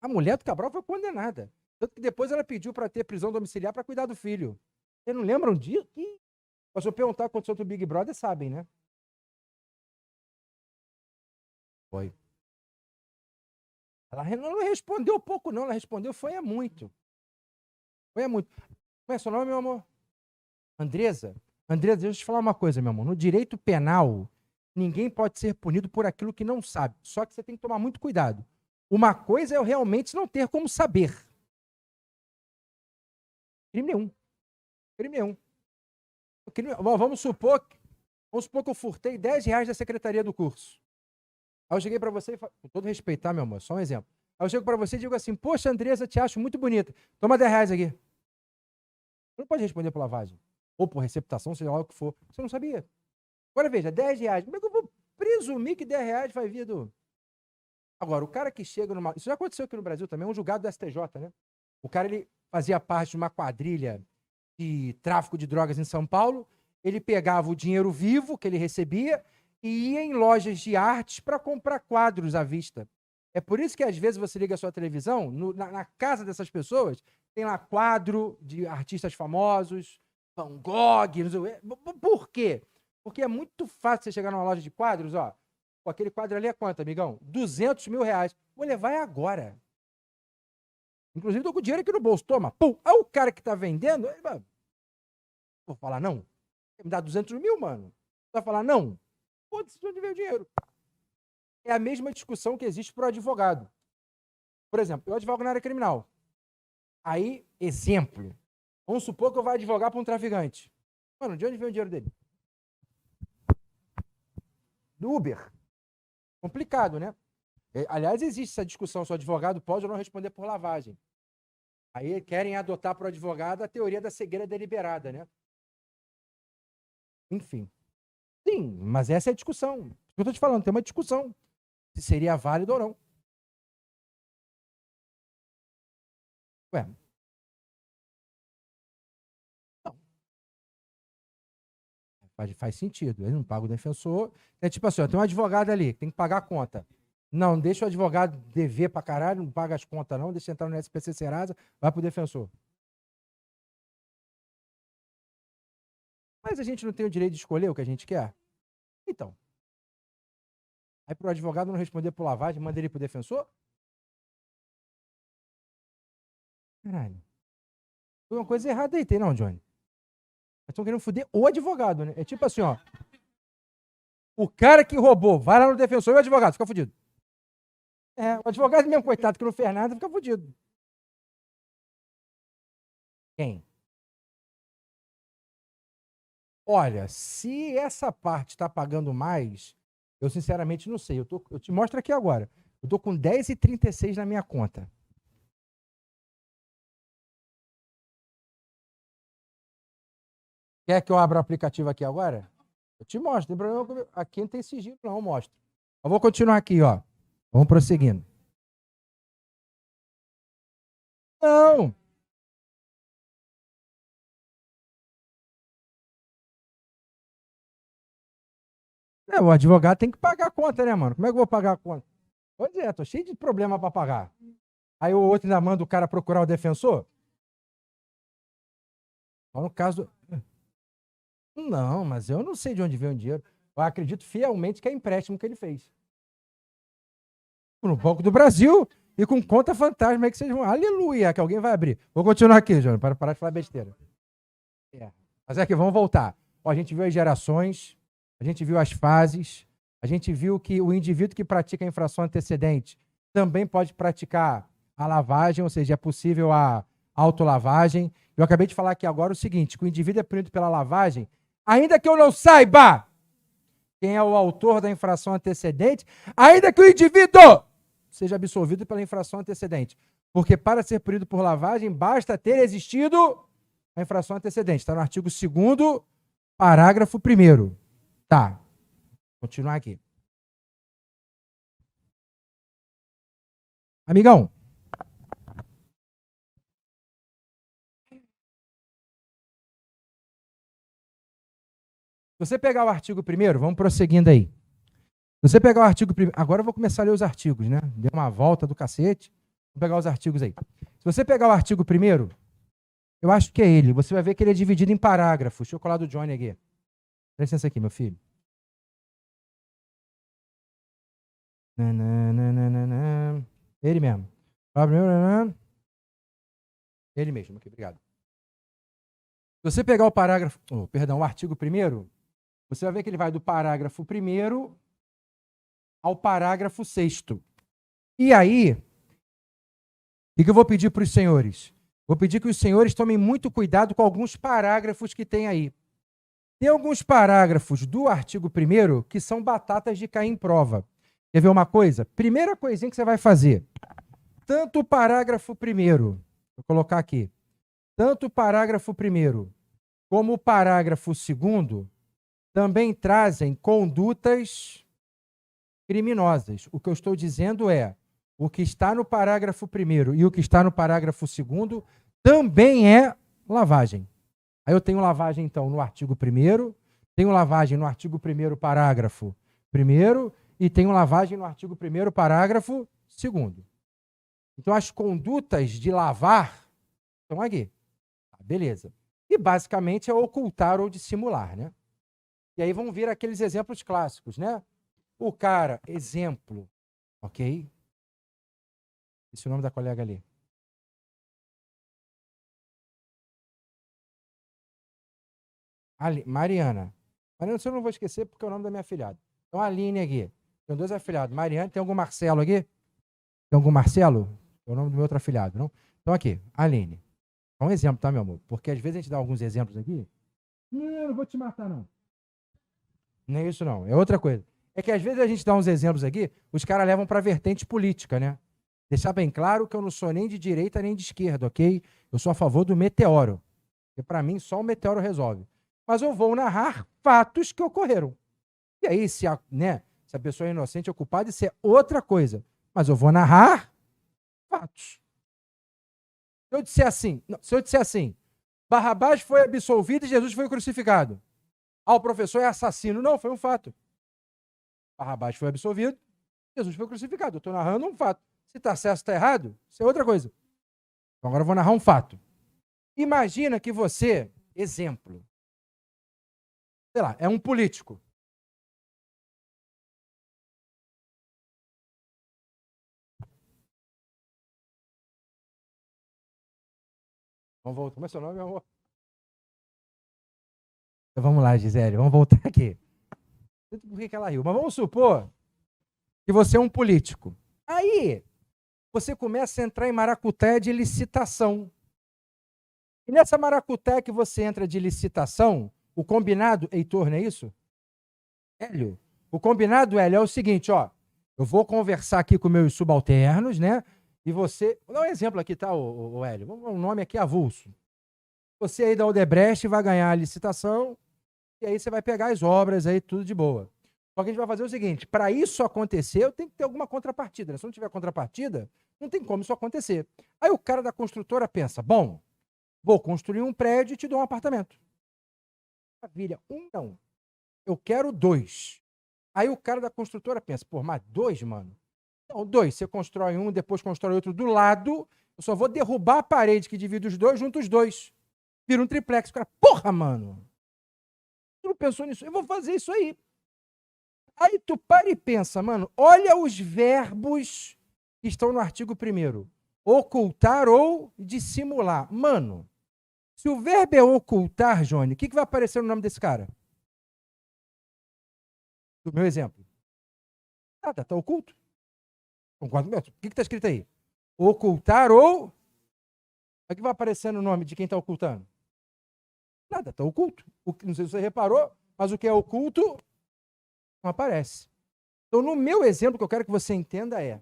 A mulher do Cabral foi condenada. Tanto que depois ela pediu para ter prisão domiciliar para cuidar do filho. Vocês não lembram disso? Mas se eu perguntar o que aconteceu do Big Brother, sabem, né? Foi. Ela não respondeu pouco, não. Ela respondeu foi é muito. Foi é muito. Como é seu nome, meu amor? Andresa? Andresa, deixa eu te falar uma coisa, meu amor. No direito penal, ninguém pode ser punido por aquilo que não sabe. Só que você tem que tomar muito cuidado. Uma coisa é eu realmente não ter como saber. Crime nenhum. Crime nenhum. Vamos supor que eu furtei R$10 da secretaria do curso. Aí eu cheguei para você, com todo respeito, tá, meu amor? Só um exemplo. Aí eu chego para você e digo assim, poxa, Andresa, te acho muito bonita. Toma R$10 aqui. Você não pode responder por lavagem. Ou por receptação, seja lá o que for. Você não sabia. Agora veja, R$10. Como é que eu vou presumir que R$10 vai vir do... Agora, o cara que chega numa... Isso já aconteceu aqui no Brasil também, um julgado do STJ, né? O cara, ele fazia parte de uma quadrilha de tráfico de drogas em São Paulo, ele pegava o dinheiro vivo que ele recebia e ia em lojas de artes para comprar quadros à vista. É por isso que às vezes você liga a sua televisão, na casa dessas pessoas, tem lá quadro de artistas famosos, Van Gogh, não sei o quê. Por quê? Porque é muito fácil você chegar numa loja de quadros, ó. Pô, aquele quadro ali é quanto, amigão? R$200 mil. Vou levar agora. Inclusive, tô com o dinheiro aqui no bolso. Toma. Pum. Aí o cara que tá vendendo, vou falar não. Me dá 200 mil, mano. Vai falar não. Pô-se, de onde veio o dinheiro? É a mesma discussão que existe para o advogado. Por exemplo, eu advogo na área criminal. Aí, exemplo. Vamos supor que eu vou advogar para um traficante. Mano, de onde veio o dinheiro dele? Do Uber. Complicado, né? Aliás, existe essa discussão se o advogado pode ou não responder por lavagem. Aí querem adotar para o advogado a teoria da cegueira deliberada, né? Enfim. Sim, mas essa é a discussão. Eu estou te falando, tem uma discussão. Se seria válido ou não. Ué. Não. Faz sentido. Ele não paga o defensor. É tipo assim, ó, tem um advogado ali, tem que pagar a conta. Não, deixa o advogado dever pra caralho, não paga as contas não, deixa entrar no SPC Serasa, vai pro defensor. Mas a gente não tem o direito de escolher o que a gente quer? Então. Aí pro advogado não responder por lavagem, manda ele pro defensor? Caralho. Foi uma coisa errada aí, tem não, Johnny? Estão querendo foder o advogado, né? É tipo assim, ó. O cara que roubou, vai lá no defensor e o advogado fica fudido. É, o advogado mesmo, coitado, que não fez nada, fica fudido. Quem? Olha, se essa parte está pagando mais, eu sinceramente não sei. Eu te mostro aqui agora. Eu tô com 10,36 na minha conta. Quer que eu abra o aplicativo aqui agora? Eu te mostro. Tem problema, aqui não tem sigilo, não, eu mostro. Eu vou continuar aqui, ó. Vamos prosseguindo. Não. É, o advogado tem que pagar a conta, né, mano? Como é que eu vou pagar a conta? Pois é, tô cheio de problema para pagar. Aí o outro ainda manda o cara procurar o defensor? Só no caso. Não, mas eu não sei de onde veio o dinheiro. Eu acredito fielmente que é empréstimo que ele fez. No Banco do Brasil e com conta fantasma aí que vocês vão. Aleluia, que alguém vai abrir. Vou continuar aqui, Júnior, para parar de falar besteira. É. Mas é que vamos voltar. Ó, a gente viu as gerações, a gente viu as fases, a gente viu que o indivíduo que pratica a infração antecedente também pode praticar a lavagem, ou seja, é possível a autolavagem. Eu acabei de falar aqui agora o seguinte, que o indivíduo é punido pela lavagem, ainda que eu não saiba quem é o autor da infração antecedente, ainda que o indivíduo seja absolvido pela infração antecedente. Porque para ser punido por lavagem, basta ter existido a infração antecedente. Está no artigo 2º, parágrafo 1º. Tá. Continuar aqui. Amigão. Se você pegar o artigo 1º, vamos prosseguindo aí. Se você pegar o artigo 1º, agora eu vou começar a ler os artigos, né? Deu uma volta do cacete. Vou pegar os artigos aí. Se você pegar o artigo 1º, eu acho que é ele. Você vai ver que ele é dividido em parágrafos. Deixa eu colar do Johnny aqui. Dá licença aqui, meu filho. Ele mesmo. Ele mesmo aqui, obrigado. Se você pegar o parágrafo, o artigo 1º, você vai ver que ele vai do parágrafo 1º ao parágrafo 6º. E aí, o que eu vou pedir para os senhores? Vou pedir que os senhores tomem muito cuidado com alguns parágrafos que tem aí. Tem alguns parágrafos do artigo 1º que são batatas de cair em prova. Quer ver uma coisa? Primeira coisinha que você vai fazer. Tanto o parágrafo 1º, vou colocar aqui, tanto o parágrafo 1º como o parágrafo 2º também trazem condutas criminosas. O que eu estou dizendo é, o que está no parágrafo 1º e o que está no parágrafo 2º também é lavagem. Aí eu tenho lavagem, então, no artigo 1º, tenho lavagem no artigo 1º, parágrafo 1º, e tenho lavagem no artigo 1º, parágrafo segundo. Então, as condutas de lavar estão aqui. Beleza. E, basicamente, é ocultar ou dissimular, né? E aí vão vir aqueles exemplos clássicos, né? O cara, exemplo, ok? Esse é o nome da colega ali. Mariana. Mariana, eu não vou esquecer porque é o nome da minha afilhada. Então, a Aline aqui. Tem 2 afilhados. Mariana, tem algum Marcelo aqui? Tem algum Marcelo? É o nome do meu outro afilhado, não? Então, aqui, Aline. É um exemplo, tá, meu amor? Porque às vezes a gente dá alguns exemplos aqui. Não vou te matar, não. Não é isso, não. É outra coisa. É que às vezes a gente dá uns exemplos aqui, os caras levam para vertente política, né? Deixar bem claro que eu não sou nem de direita nem de esquerda, ok? Eu sou a favor do meteoro. Porque para mim só o meteoro resolve. Mas eu vou narrar fatos que ocorreram. E aí, se a pessoa é inocente ou culpada, isso é outra coisa. Mas eu vou narrar fatos. Se eu disser assim, Barrabás foi absolvido e Jesus foi crucificado. O professor é assassino. Não, foi um fato. Barrabás foi absolvido, Jesus foi crucificado. Eu estou narrando um fato. Se está certo ou está errado, isso é outra coisa. Então, agora eu vou narrar um fato. Imagina que você, exemplo, sei lá, é um político. Vamos voltar. Como é seu nome, meu amor? Então, vamos lá, Gisele. Vamos voltar aqui. Não sei por que ela riu, mas vamos supor que você é um político. Aí, você começa a entrar em maracutaia de licitação. E nessa maracutaia que você entra de licitação, o combinado, Heitor, não é isso? Hélio. O combinado, Hélio, é o seguinte, ó. Eu vou conversar aqui com meus subalternos, né? E você... Vou dar um exemplo aqui, tá, o Hélio? Um nome aqui avulso. Você aí da Odebrecht vai ganhar a licitação e aí você vai pegar as obras aí, tudo de boa. Só que a gente vai fazer o seguinte, para isso acontecer, eu tenho que ter alguma contrapartida, né? Se não tiver contrapartida, não tem como isso acontecer. Aí o cara da construtora pensa, bom, vou construir um prédio e te dou um apartamento. Maravilha. Não. Eu quero 2. Aí o cara da construtora pensa, pô, mas 2, mano? Não, 2. Você constrói um, depois constrói outro do lado, eu só vou derrubar a parede que divide os 2, junto os 2. Vira um triplex. O cara, porra, mano. Tu não pensou nisso? Eu vou fazer isso aí. Aí tu para e pensa, mano, olha os verbos que estão no artigo 1º. Ocultar ou dissimular. Mano, se o verbo é ocultar, Johnny, o que vai aparecer no nome desse cara? Do meu exemplo. Nada, tá oculto. Concordo mesmo? O que está escrito aí? Ocultar ou... O que vai aparecer no nome de quem está ocultando? Nada, está oculto. Não sei se você reparou, mas o que é oculto não aparece. Então, no meu exemplo, o que eu quero que você entenda é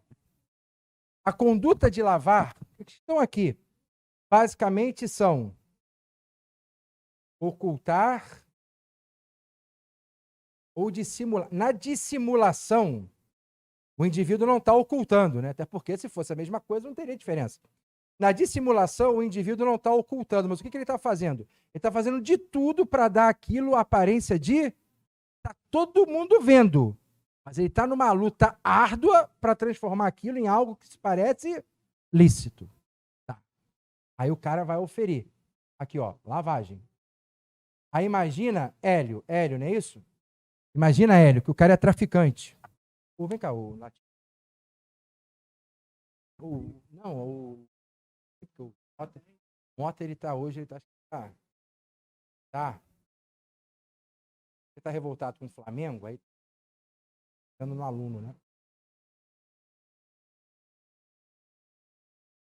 a conduta de lavar, que estão aqui, basicamente são ocultar ou dissimular. Na dissimulação, o indivíduo não está ocultando, né? Até porque, se fosse a mesma coisa, não teria diferença. Na dissimulação, o indivíduo não está ocultando, mas o que ele está fazendo? Ele está fazendo de tudo para dar aquilo a aparência de está todo mundo vendo, mas ele está numa luta árdua para transformar aquilo em algo que se parece lícito. Tá. Aí o cara vai oferir. Aqui, ó, lavagem. Aí imagina Hélio, não é isso? Imagina Hélio, que o cara é traficante. Vem cá, o Mota, ele tá hoje, ele tá... Tá. Você tá revoltado com o Flamengo, aí ficando no aluno, né?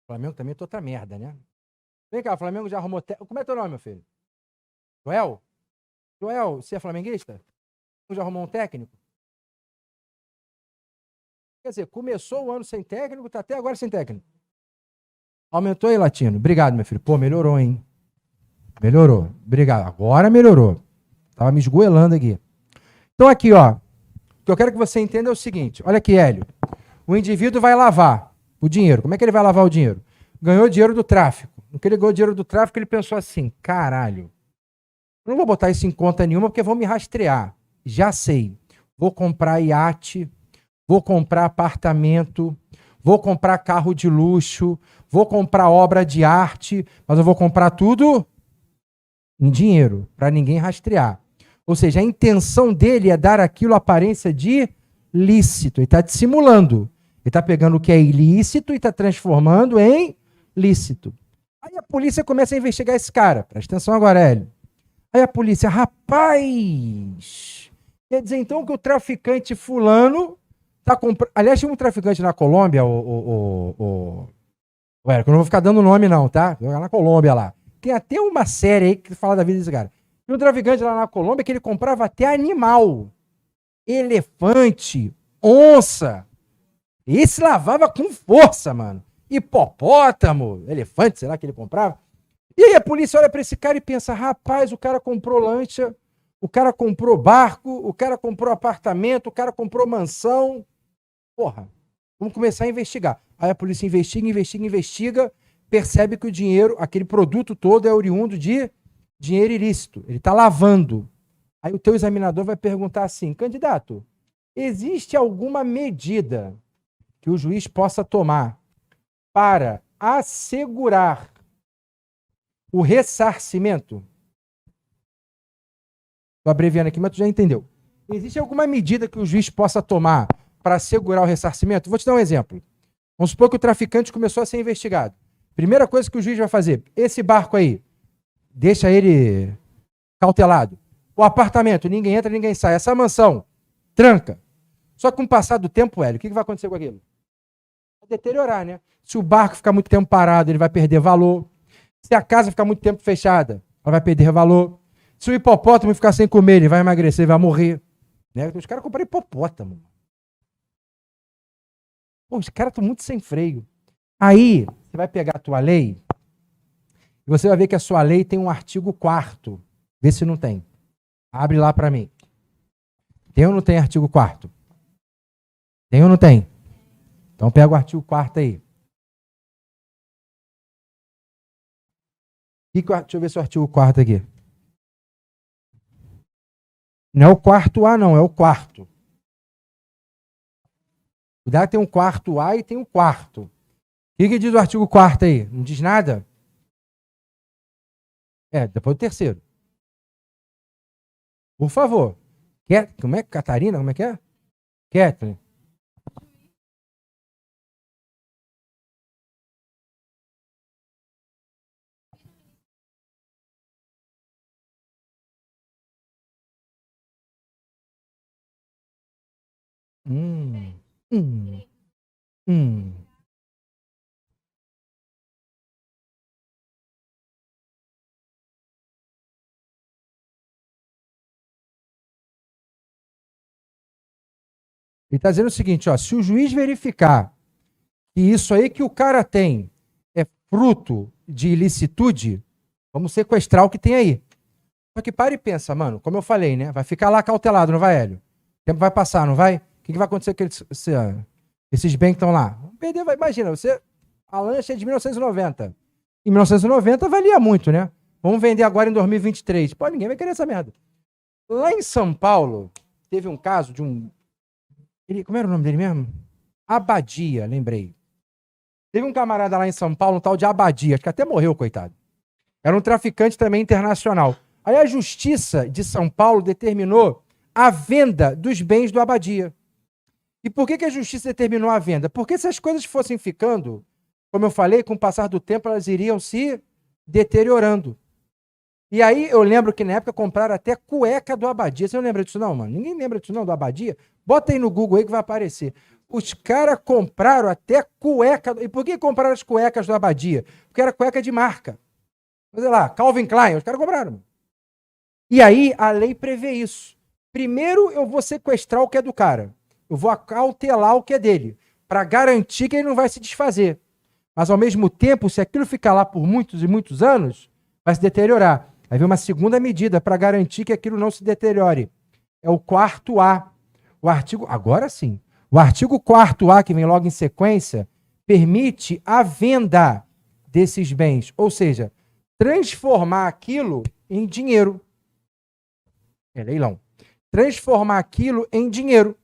O Flamengo também é outra merda, né? Vem cá, o Flamengo já arrumou... Como é teu nome, meu filho? Joel? Joel, você é flamenguista? Já arrumou um técnico? Quer dizer, começou o ano sem técnico, tá até agora sem técnico. Aumentou aí, Latino? Obrigado, meu filho. Pô, melhorou, hein? Melhorou. Obrigado. Agora melhorou. Tava me esgoelando aqui. Então aqui, ó. O que eu quero que você entenda é o seguinte. Olha aqui, Hélio. O indivíduo vai lavar o dinheiro. Como é que ele vai lavar o dinheiro? Ganhou dinheiro do tráfico. No que ele ganhou dinheiro do tráfico, ele pensou assim, caralho, eu não vou botar isso em conta nenhuma porque vão me rastrear. Já sei. Vou comprar iate, vou comprar apartamento, vou comprar carro de luxo, vou comprar obra de arte, mas eu vou comprar tudo em dinheiro, para ninguém rastrear. Ou seja, a intenção dele é dar aquilo aparência de lícito. Ele está dissimulando. Ele está pegando o que é ilícito e está transformando em lícito. Aí a polícia começa a investigar esse cara. Presta atenção agora, Hélio. Aí a polícia, rapaz, quer dizer então que o traficante fulano está comprando... Aliás, tinha um traficante na Colômbia, Hélio, que eu não vou ficar dando nome não, tá? Na Colômbia lá. Tem até uma série aí que fala da vida desse cara. Tinha um traficante lá na Colômbia que ele comprava até animal. Elefante, onça. Esse lavava com força, mano. Hipopótamo, elefante, sei lá que ele comprava. E aí a polícia olha para esse cara e pensa, rapaz, o cara comprou lancha, o cara comprou barco, o cara comprou apartamento, o cara comprou mansão. Porra, vamos começar a investigar. Aí a polícia investiga, percebe que o dinheiro, aquele produto todo é oriundo de dinheiro ilícito. Ele está lavando. Aí o teu examinador vai perguntar assim, candidato, existe alguma medida que o juiz possa tomar para assegurar o ressarcimento? Estou abreviando aqui, mas tu já entendeu. Existe alguma medida que o juiz possa tomar para assegurar o ressarcimento? Vou te dar um exemplo. Vamos supor que o traficante começou a ser investigado. Primeira coisa que o juiz vai fazer, esse barco aí, deixa ele cautelado. O apartamento, ninguém entra, ninguém sai. Essa mansão, tranca. Só que com o passar do tempo, Hélio, o que vai acontecer com aquilo? Vai deteriorar, né? Se o barco ficar muito tempo parado, ele vai perder valor. Se a casa ficar muito tempo fechada, ela vai perder valor. Se o hipopótamo ficar sem comer, ele vai emagrecer, vai morrer. Né? Os caras compraram hipopótamo. Pô, os caras estão muito sem freio. Aí, você vai pegar a tua lei e você vai ver que a sua lei tem um artigo 4º. Vê se não tem. Abre lá para mim. Tem ou não tem artigo 4º? Tem ou não tem? Então pega o artigo 4º aí. Deixa eu ver se é o artigo 4º aqui. Não é o 4º A, não, é o 4º. Cuidado, tem um 4º A e tem um 4º. O que diz o artigo 4º aí? Não diz nada? Depois do 3º. Por favor. Como é? Catarina? Como é que é? Kathleen. Hum. Ele está dizendo o seguinte, ó, se o juiz verificar que isso aí que o cara tem é fruto de ilicitude, vamos sequestrar o que tem aí. Só que para e pensa, mano, como eu falei, né? Vai ficar lá cautelado, não vai, Hélio? O tempo vai passar, não vai? O que vai acontecer com esses bens que estão lá? Perder, imagina, a lancha é de 1990. Em 1990 valia muito, né? Vamos vender agora em 2023. Pô, ninguém vai querer essa merda. Lá em São Paulo, teve um caso de um... Como era o nome dele mesmo? Abadia, lembrei. Teve um camarada lá em São Paulo, um tal de Abadia, acho que até morreu, coitado. Era um traficante também internacional. Aí a Justiça de São Paulo determinou a venda dos bens do Abadia. E por que a Justiça determinou a venda? Porque se as coisas fossem ficando, como eu falei, com o passar do tempo, elas iriam se deteriorando. E aí eu lembro que na época compraram até cueca do Abadia. Você não lembra disso não, mano? Ninguém lembra disso não, do Abadia? Bota aí no Google aí que vai aparecer. Os caras compraram até cueca. E por que compraram as cuecas do Abadia? Porque era cueca de marca. Sei lá, Calvin Klein, os caras compraram. E aí a lei prevê isso. Primeiro eu vou sequestrar o que é do cara. Eu vou acautelar o que é dele, para garantir que ele não vai se desfazer. Mas ao mesmo tempo, se aquilo ficar lá por muitos e muitos anos, vai se deteriorar. Aí vem uma segunda medida para garantir que aquilo não se deteriore. É o 4º A. O artigo, agora sim, o artigo 4º A, que vem logo em sequência, permite a venda desses bens. Ou seja, transformar aquilo em dinheiro. É leilão. Transformar aquilo em dinheiro.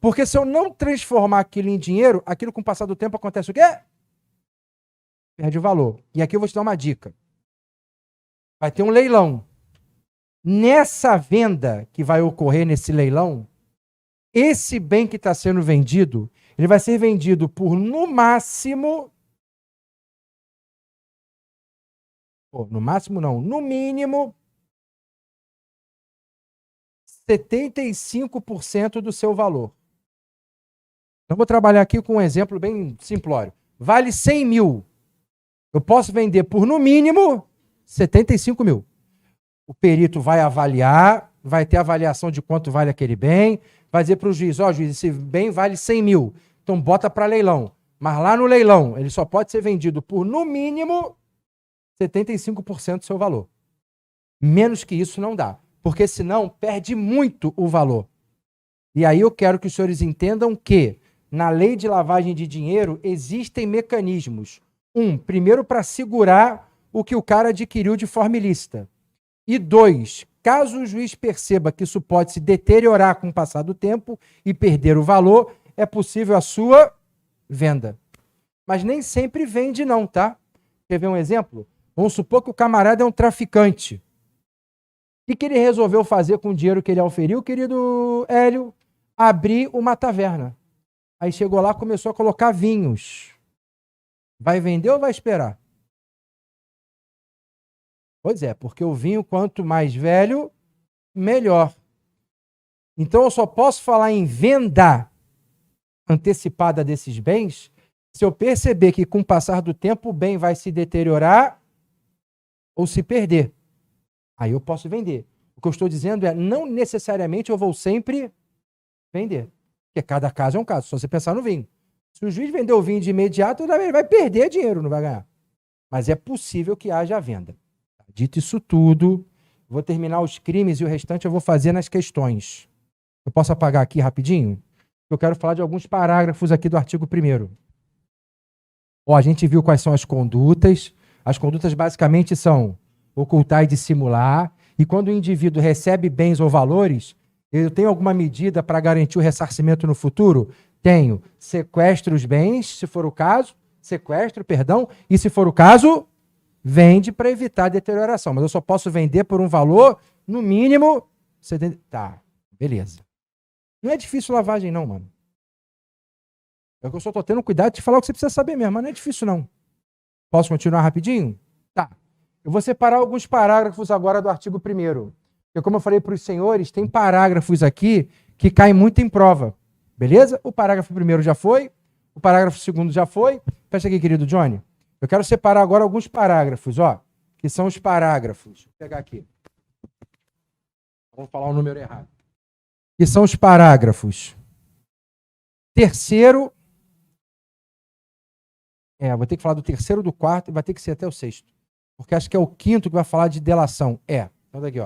Porque se eu não transformar aquilo em dinheiro, aquilo com o passar do tempo acontece o quê? Perde o valor. E aqui eu vou te dar uma dica. Vai ter um leilão. Nessa venda que vai ocorrer nesse leilão, esse bem que está sendo vendido, ele vai ser vendido por, no máximo não, no mínimo 75% do seu valor. Então, vou trabalhar aqui com um exemplo bem simplório. Vale 100 mil. Eu posso vender por, no mínimo, 75 mil. O perito vai avaliar, vai ter avaliação de quanto vale aquele bem, vai dizer para o juiz, juiz, esse bem vale 100 mil. Então, bota para leilão. Mas lá no leilão, ele só pode ser vendido por, no mínimo, 75% do seu valor. Menos que isso não dá. Porque senão perde muito o valor. E aí eu quero que os senhores entendam que na lei de lavagem de dinheiro existem mecanismos. Primeiro para segurar o que o cara adquiriu de forma ilícita. E 2, caso o juiz perceba que isso pode se deteriorar com o passar do tempo e perder o valor, é possível a sua venda. Mas nem sempre vende não, tá? Quer ver um exemplo? Vamos supor que o camarada é um traficante. O que ele resolveu fazer com o dinheiro que ele auferiu, querido Hélio? Abrir uma taverna. Aí chegou lá, começou a colocar vinhos. Vai vender ou vai esperar? Pois é, porque o vinho, quanto mais velho, melhor. Então, eu só posso falar em venda antecipada desses bens se eu perceber que, com o passar do tempo, o bem vai se deteriorar ou se perder. Aí eu posso vender. O que eu estou dizendo é, não necessariamente eu vou sempre vender. Porque cada caso é um caso, só você pensar no vinho. Se o juiz vender o vinho de imediato, ele vai perder dinheiro, não vai ganhar. Mas é possível que haja venda. Dito isso tudo, vou terminar os crimes e o restante eu vou fazer nas questões. Eu posso apagar aqui rapidinho? Eu quero falar de alguns parágrafos aqui do artigo 1º. A gente viu quais são as condutas. As condutas basicamente são ocultar e dissimular. E quando o indivíduo recebe bens ou valores, eu tenho alguma medida para garantir o ressarcimento no futuro? Tenho. Sequestro os bens, se for o caso. E se for o caso, vende para evitar a deterioração. Mas eu só posso vender por um valor, no mínimo, 70... Tá, beleza. Não é difícil lavagem não, mano. É que eu só estou tendo cuidado de falar o que você precisa saber mesmo, mas não é difícil não. Posso continuar rapidinho? Tá. Eu vou separar alguns parágrafos agora do artigo 1º. Porque, como eu falei para os senhores, tem parágrafos aqui que caem muito em prova. Beleza? O parágrafo 1º já foi. O parágrafo 2º já foi. Presta aqui, querido Johnny. Eu quero separar agora alguns parágrafos, que são os parágrafos. Vou pegar aqui. Vamos falar o número errado. Que são os parágrafos 3º. Vou ter que falar do 3º, do 4º, e vai ter que ser até o 6º. Porque acho que é o 5º que vai falar de delação. Então daqui,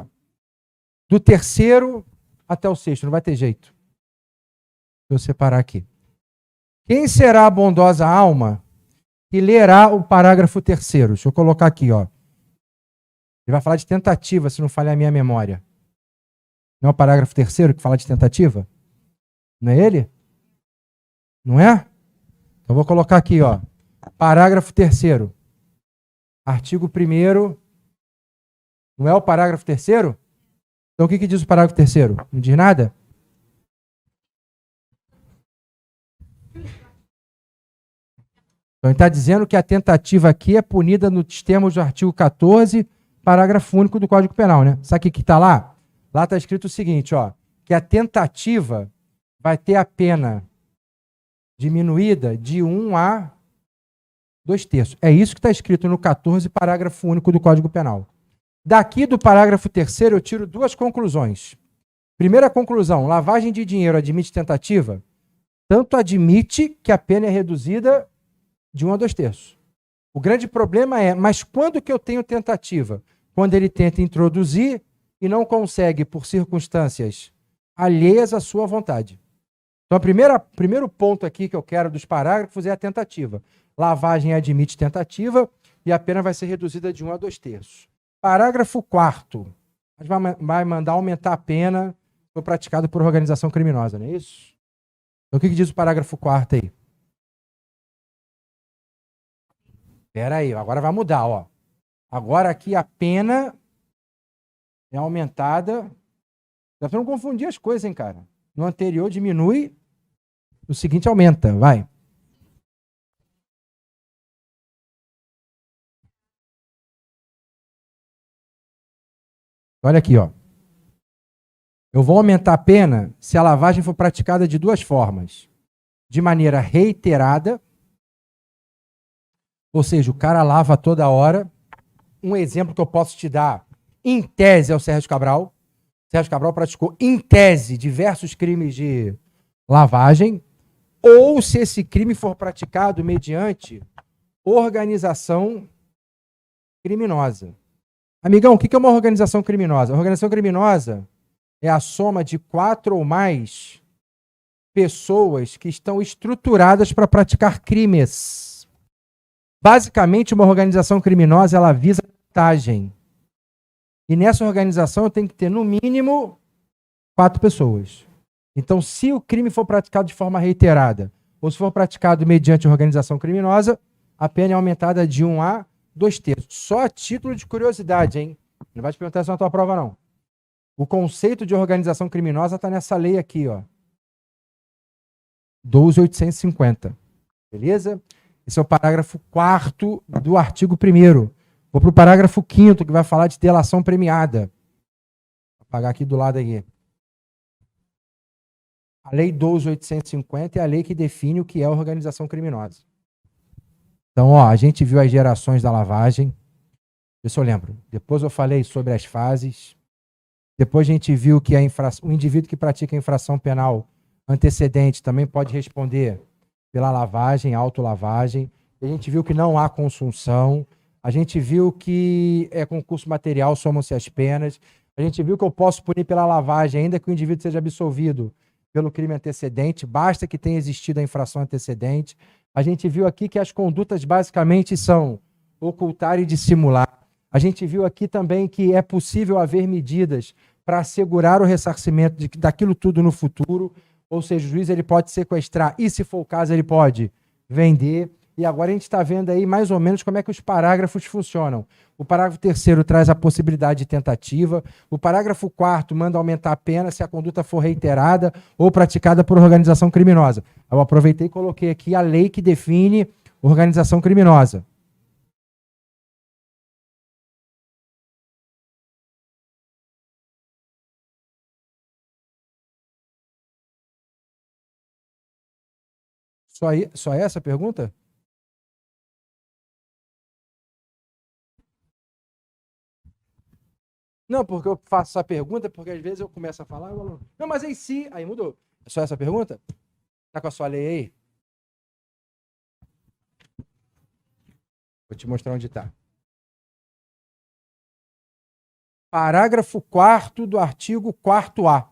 do 3º até o 6º, não vai ter jeito. Vou separar aqui. Quem será a bondosa alma que lerá o parágrafo 3º? Deixa eu colocar aqui, Ele vai falar de tentativa, se não falhar a minha memória. Não é o parágrafo 3º que fala de tentativa? Não é ele? Não é? Então vou colocar aqui, parágrafo 3º. Artigo 1º. Não é o parágrafo 3º? Então o que diz o parágrafo 3º? Não diz nada? Então ele está dizendo que a tentativa aqui é punida nos termos do artigo 14, parágrafo único do Código Penal, né? Sabe o que está lá? Lá está escrito o seguinte, que a tentativa vai ter a pena diminuída de 1 a 2/3. É isso que está escrito no 14, parágrafo único do Código Penal. Daqui do parágrafo 3º eu tiro duas conclusões. Primeira conclusão, lavagem de dinheiro admite tentativa? Tanto admite que a pena é reduzida de 1 a 2/3. O grande problema é, mas quando que eu tenho tentativa? Quando ele tenta introduzir e não consegue por circunstâncias alheias à sua vontade. Então, o primeiro ponto aqui que eu quero dos parágrafos é a tentativa. Lavagem admite tentativa e a pena vai ser reduzida de 1 a 2/3. Parágrafo 4º. Vai mandar aumentar a pena se for praticado por organização criminosa, não é isso? Então, o que diz o parágrafo 4º aí? Espera aí, agora vai mudar, ó. Agora aqui a pena é aumentada. Dá pra não confundir as coisas, hein, cara? No anterior diminui, no seguinte aumenta, vai. Olha aqui, ó. Eu vou aumentar a pena se a lavagem for praticada de duas formas. De maneira reiterada, ou seja, o cara lava toda hora. Um exemplo que eu posso te dar, em tese, é o Sérgio Cabral. O Sérgio Cabral praticou, em tese, diversos crimes de lavagem, ou se esse crime for praticado mediante organização criminosa. Amigão, o que é uma organização criminosa? A organização criminosa é a soma de 4 ou mais pessoas que estão estruturadas para praticar crimes. Basicamente, uma organização criminosa, ela visa vantagem. E nessa organização tem que ter, no mínimo, 4 pessoas. Então, se o crime for praticado de forma reiterada, ou se for praticado mediante organização criminosa, a pena é aumentada de 1 a 2 terços. Só a título de curiosidade, hein? Não vai te perguntar se é na tua prova, não. O conceito de organização criminosa está nessa lei aqui, ó. 12.850. Beleza? Esse é o parágrafo 4º do artigo 1º. Vou para o parágrafo 5º, que vai falar de delação premiada. Vou apagar aqui do lado aqui. A lei 12.850 é a lei que define o que é organização criminosa. Então, ó, a gente viu as gerações da lavagem. Isso eu lembro. Depois eu falei sobre as fases. Depois a gente viu que o indivíduo que pratica a infração penal antecedente também pode responder pela lavagem, autolavagem. A gente viu que não há consunção. A gente viu que concurso material, somam-se as penas. A gente viu que eu posso punir pela lavagem, ainda que o indivíduo seja absolvido pelo crime antecedente, basta que tenha existido a infração antecedente. A gente viu aqui que as condutas basicamente são ocultar e dissimular. A gente viu aqui também que é possível haver medidas para assegurar o ressarcimento daquilo tudo no futuro, ou seja, o juiz ele pode sequestrar e, se for o caso, ele pode vender. E agora a gente está vendo aí mais ou menos como é que os parágrafos funcionam. O parágrafo 3º traz a possibilidade de tentativa. O parágrafo 4º manda aumentar a pena se a conduta for reiterada ou praticada por organização criminosa. Eu aproveitei e coloquei aqui a lei que define organização criminosa. Só essa pergunta? Não, porque eu faço essa pergunta, porque às vezes eu começo a falar, eu falo, não, mas em si, aí mudou. É só essa pergunta? Tá com a sua lei aí? Vou te mostrar onde está. Parágrafo 4º do artigo 4º-A.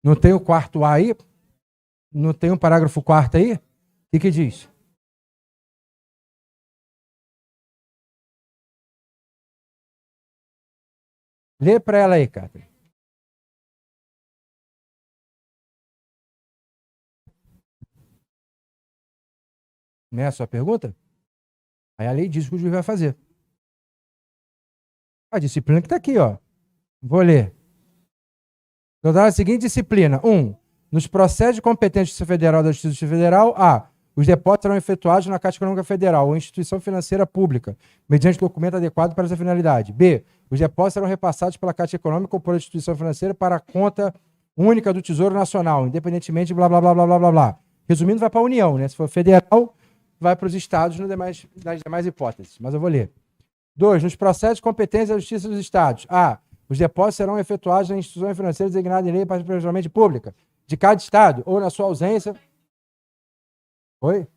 Não tem o 4º-A aí? Não tem um parágrafo 4º aí? O que diz? Lê para ela aí, Catherine. Não é a sua pergunta? Aí a lei diz o que o juiz vai fazer. A disciplina que está aqui, ó. Vou ler. Vou dar a seguinte disciplina. 1. Nos processos de competência da Justiça Federal da Justiça Federal, A. Os depósitos serão efetuados na Caixa Econômica Federal ou instituição financeira pública, mediante documento adequado para essa finalidade. B. Os depósitos serão repassados pela Caixa Econômica ou por instituição financeira para a conta única do Tesouro Nacional, independentemente de blá, blá, blá, blá, blá, blá, blá. Resumindo, vai para a União, né? Se for federal, vai para os estados nas demais hipóteses. Mas eu vou ler. 2. Nos processos de competência da Justiça dos Estados. A. Os depósitos serão efetuados nas instituições financeiras designadas em lei particularmente pública de cada estado, ou na sua ausência. Oi?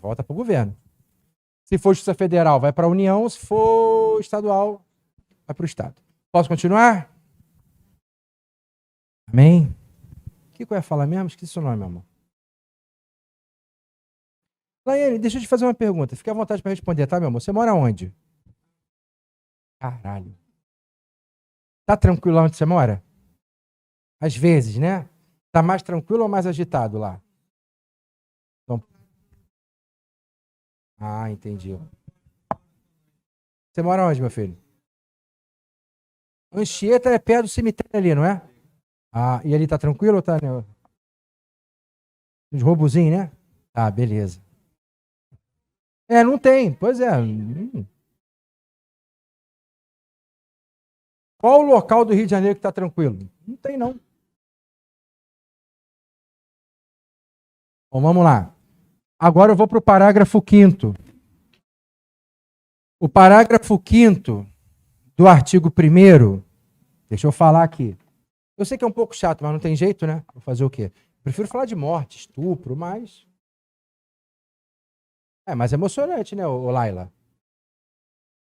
Volta para o governo. Se for Justiça Federal, vai para a União. Se for estadual, vai para o estado. Posso continuar? Amém? O que eu ia falar mesmo? Esqueci o nome, meu amor. Laiane, deixa eu te fazer uma pergunta. Fique à vontade para responder, tá, meu amor? Você mora onde? Caralho. Tá tranquilo lá onde você mora? Às vezes, né? Tá mais tranquilo ou mais agitado lá? Então... Ah, entendi. Você mora onde, meu filho? Anchieta é perto do cemitério ali, não é? Ah, e ali tá tranquilo ou tá, né? Uns roubozinhos, né? Ah, beleza. É, não tem. Pois é. Qual o local do Rio de Janeiro que tá tranquilo? Não tem, não. Bom, vamos lá. Agora eu vou para o parágrafo 5º. O parágrafo 5º do artigo 1º, deixa eu falar aqui. Eu sei que é um pouco chato, mas não tem jeito, né? Vou fazer o quê? Prefiro falar de morte, estupro, mas... É mais emocionante, né, ô Laila?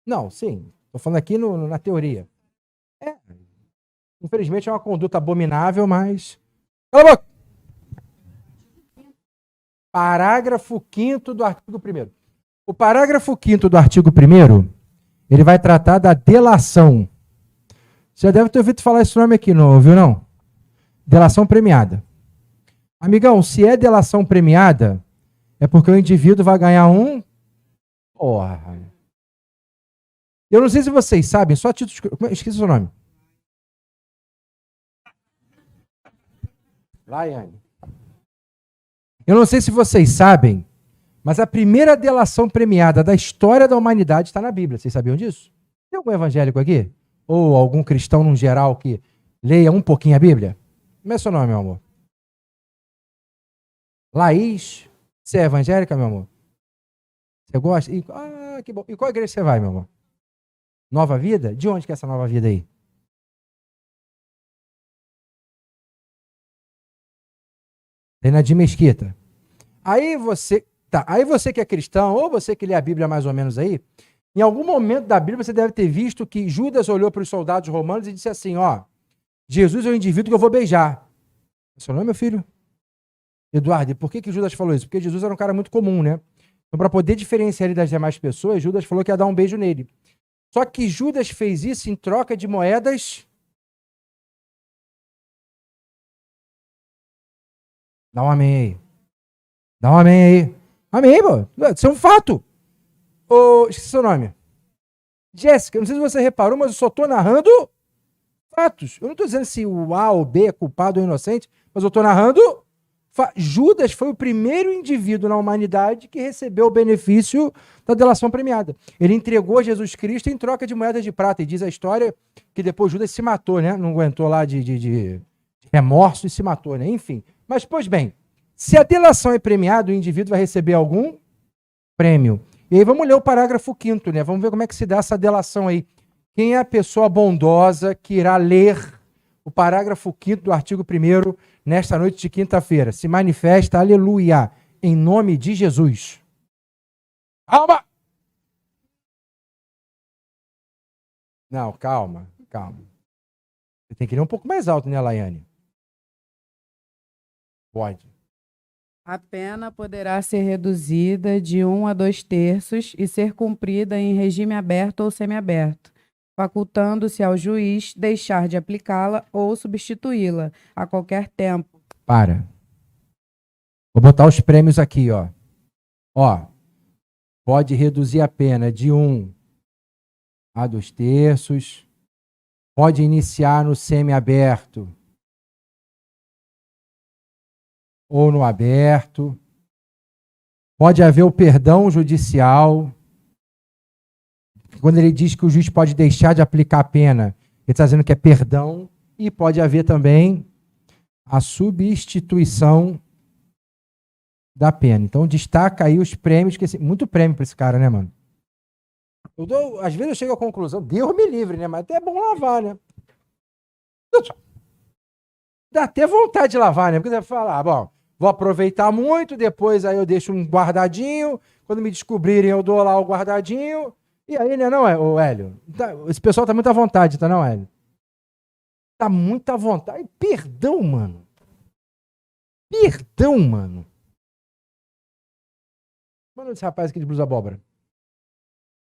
Não, sim. Estou falando aqui na teoria. É. Infelizmente é uma conduta abominável, mas... Cala a boca! Parágrafo 5º do artigo 1º. O parágrafo 5º do artigo 1º, ele vai tratar da delação. Você já deve ter ouvido falar esse nome aqui, não ouviu, não? Delação premiada. Amigão, se é delação premiada, é porque o indivíduo vai ganhar um... Porra. Eu não sei se vocês sabem, só título... Esqueci o seu nome. Laiane. Eu não sei se vocês sabem, mas a primeira delação premiada da história da humanidade está na Bíblia. Vocês sabiam disso? Tem algum evangélico aqui? Ou algum cristão no geral que leia um pouquinho a Bíblia? Como é seu nome, meu amor? Laís. Você é evangélica, meu amor? Você gosta? Que bom. E qual igreja você vai, meu amor? Nova Vida? De onde que é essa Nova Vida aí? Tem na de Mesquita. Aí você que é cristão, ou você que lê a Bíblia mais ou menos aí, em algum momento da Bíblia você deve ter visto que Judas olhou para os soldados romanos e disse assim, ó, Jesus é o indivíduo que eu vou beijar. Seu nome, meu filho? Eduardo, e por que Judas falou isso? Porque Jesus era um cara muito comum, né? Então, para poder diferenciar ele das demais pessoas, Judas falou que ia dar um beijo nele. Só que Judas fez isso em troca de moedas. Dá um amém aí. Dá um amém aí. Amém, pô. Isso é um fato. Esqueci seu nome. Jéssica, não sei se você reparou, mas eu só estou narrando fatos. Eu não estou dizendo se o A ou B é culpado ou inocente, mas eu estou narrando. Judas foi o primeiro indivíduo na humanidade que recebeu o benefício da delação premiada. Ele entregou Jesus Cristo em troca de moedas de prata. E diz a história que depois Judas se matou, né? Não aguentou lá de remorso e se matou, né? Enfim. Mas, pois bem, se a delação é premiada, o indivíduo vai receber algum prêmio. E aí vamos ler o parágrafo 5º, né? Vamos ver como é que se dá essa delação aí. Quem é a pessoa bondosa que irá ler o parágrafo 5º do artigo 1º nesta noite de quinta-feira? Se manifesta, aleluia, em nome de Jesus. Calma! Não, calma. Você tem que ler um pouco mais alto, né, Laiane? Pode. A pena poderá ser reduzida de 1 a 2/3 e ser cumprida em regime aberto ou semiaberto, facultando-se ao juiz deixar de aplicá-la ou substituí-la a qualquer tempo. Para. Vou botar os prêmios aqui, ó. Ó, pode reduzir a pena de 1 a 2/3. Pode iniciar no semiaberto ou no aberto. Pode haver o perdão judicial. Quando ele diz que o juiz pode deixar de aplicar a pena, ele está dizendo que é perdão. E pode haver também a substituição da pena. Então, destaca aí os prêmios. Muito prêmio para esse cara, né, mano? Às vezes eu chego à conclusão, Deus me livre, né? Mas até é bom lavar, né? Dá até vontade de lavar, né? Porque você vai falar, bom, vou aproveitar muito, depois aí eu deixo um guardadinho, quando me descobrirem eu dou lá o guardadinho, e aí, né, não é, ô Hélio? Esse pessoal tá muito à vontade, tá não, Hélio? Tá muito à vontade. Perdão, mano. Mano, Qual é o nome desse rapaz aqui de blusa abóbora?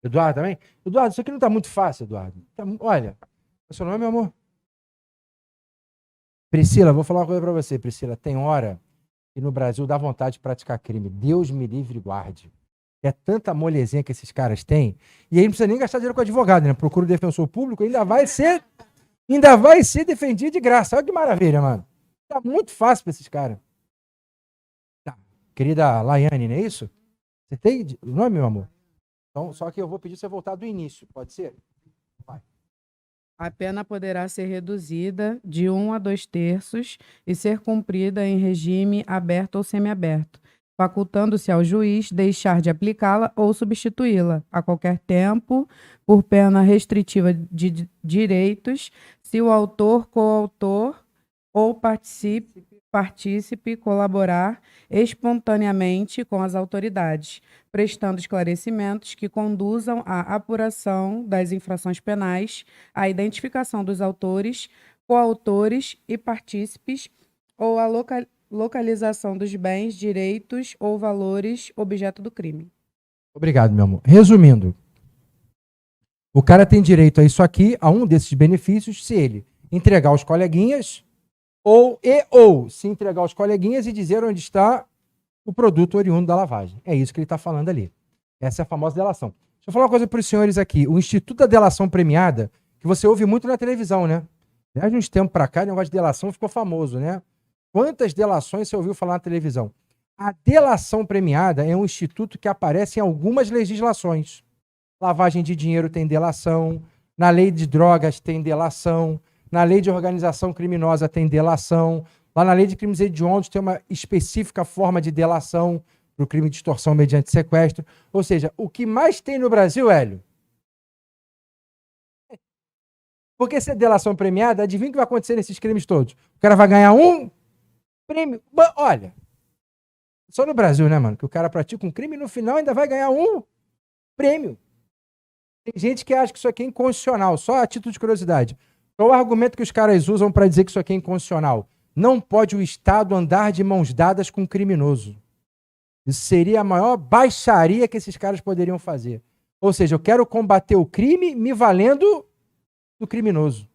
Eduardo também? Eduardo, isso aqui não tá muito fácil, Eduardo. Olha, o seu nome, meu amor? Priscila, vou falar uma coisa pra você, Priscila. Tem hora que no Brasil dá vontade de praticar crime. Deus me livre e guarde. É tanta molezinha que esses caras têm. E aí não precisa nem gastar dinheiro com advogado, né? Procura o defensor público, ainda vai ser defendido de graça. Olha que maravilha, mano. Tá muito fácil pra esses caras. Tá. Querida Laiane, não é isso? Você tem o nome, meu amor? Então, só que eu vou pedir você voltar do início, pode ser? Vai. A pena poderá ser reduzida de 1 a 2 terços e ser cumprida em regime aberto ou semiaberto, facultando-se ao juiz deixar de aplicá-la ou substituí-la a qualquer tempo, por pena restritiva de direitos, se o autor, coautor ou partícipe colaborar espontaneamente com as autoridades, prestando esclarecimentos que conduzam à apuração das infrações penais, à identificação dos autores, coautores e partícipes, ou à localização dos bens, direitos ou valores objeto do crime. Obrigado, meu amor. Resumindo, o cara tem direito a isso aqui, a um desses benefícios, se ele entregar aos coleguinhas ou se entregar aos coleguinhas e dizer onde está o produto oriundo da lavagem. É isso que ele está falando ali. Essa é a famosa delação. Deixa eu falar uma coisa para os senhores aqui. O Instituto da Delação Premiada, que você ouve muito na televisão, né? Desde uns tempos para cá, o negócio de delação ficou famoso, né? Quantas delações você ouviu falar na televisão? A delação premiada é um instituto que aparece em algumas legislações. Lavagem de dinheiro tem delação, na lei de drogas tem delação, na lei de organização criminosa tem delação, lá na lei de crimes hediondos tem uma específica forma de delação para o crime de extorsão mediante sequestro. Ou seja, o que mais tem no Brasil, Hélio? Porque se é delação premiada, adivinha o que vai acontecer nesses crimes todos? O cara vai ganhar um prêmio. Olha, só no Brasil, né, mano? Que o cara pratica um crime e no final ainda vai ganhar um prêmio. Tem gente que acha que isso aqui é inconstitucional, só a título de curiosidade. Qual é o argumento que os caras usam para dizer que isso aqui é inconstitucional? Não pode o Estado andar de mãos dadas com um criminoso. Isso seria a maior baixaria que esses caras poderiam fazer. Ou seja, eu quero combater o crime me valendo do criminoso.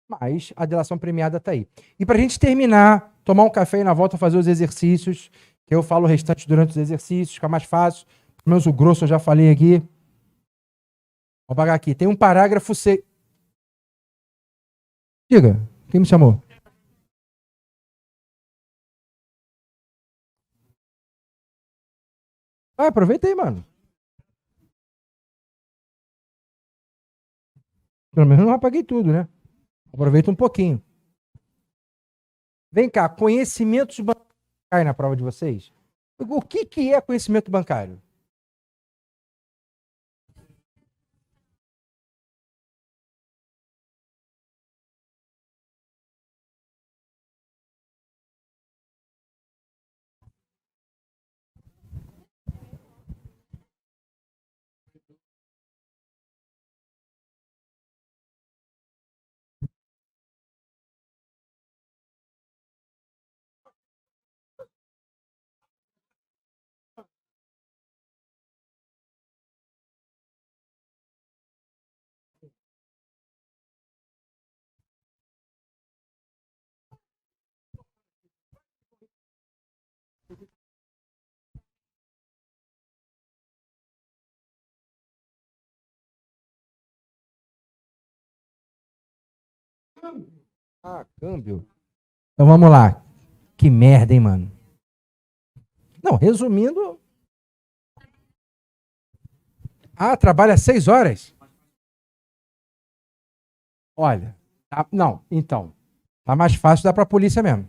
Mas a delação premiada está aí. E para a gente terminar, tomar um café e na volta fazer os exercícios, que eu falo o restante durante os exercícios, fica mais fácil. Pelo menos o grosso eu já falei aqui. Vou apagar aqui. Tem um parágrafo C. Diga, quem me chamou? Ah, aproveita aí, mano. Pelo menos não apaguei tudo, né? Aproveita um pouquinho. Vem cá, conhecimentos bancários cai na prova de vocês? O que é conhecimento bancário? Ah, câmbio. Então vamos lá. Que merda, hein, mano? Não, resumindo. Ah, trabalha 6 horas? Olha. Não, então. Tá mais fácil dar para a polícia mesmo.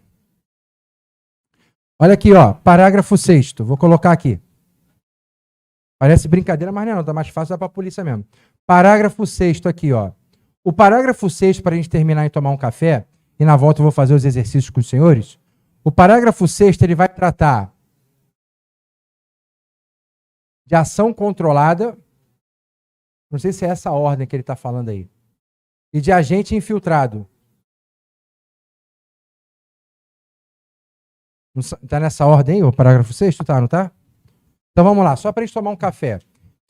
Olha aqui, ó. Parágrafo 6º. Vou colocar aqui. Parece brincadeira, mas não, tá mais fácil dar para a polícia mesmo. Parágrafo 6º aqui, ó. O parágrafo 6º, para a gente terminar e tomar um café, e na volta eu vou fazer os exercícios com os senhores. O parágrafo 6º, ele vai tratar de ação controlada. Não sei se é essa a ordem que ele está falando aí. E de agente infiltrado. Está nessa ordem aí, o parágrafo 6º? Tá, não tá? Então vamos lá, só para a gente tomar um café.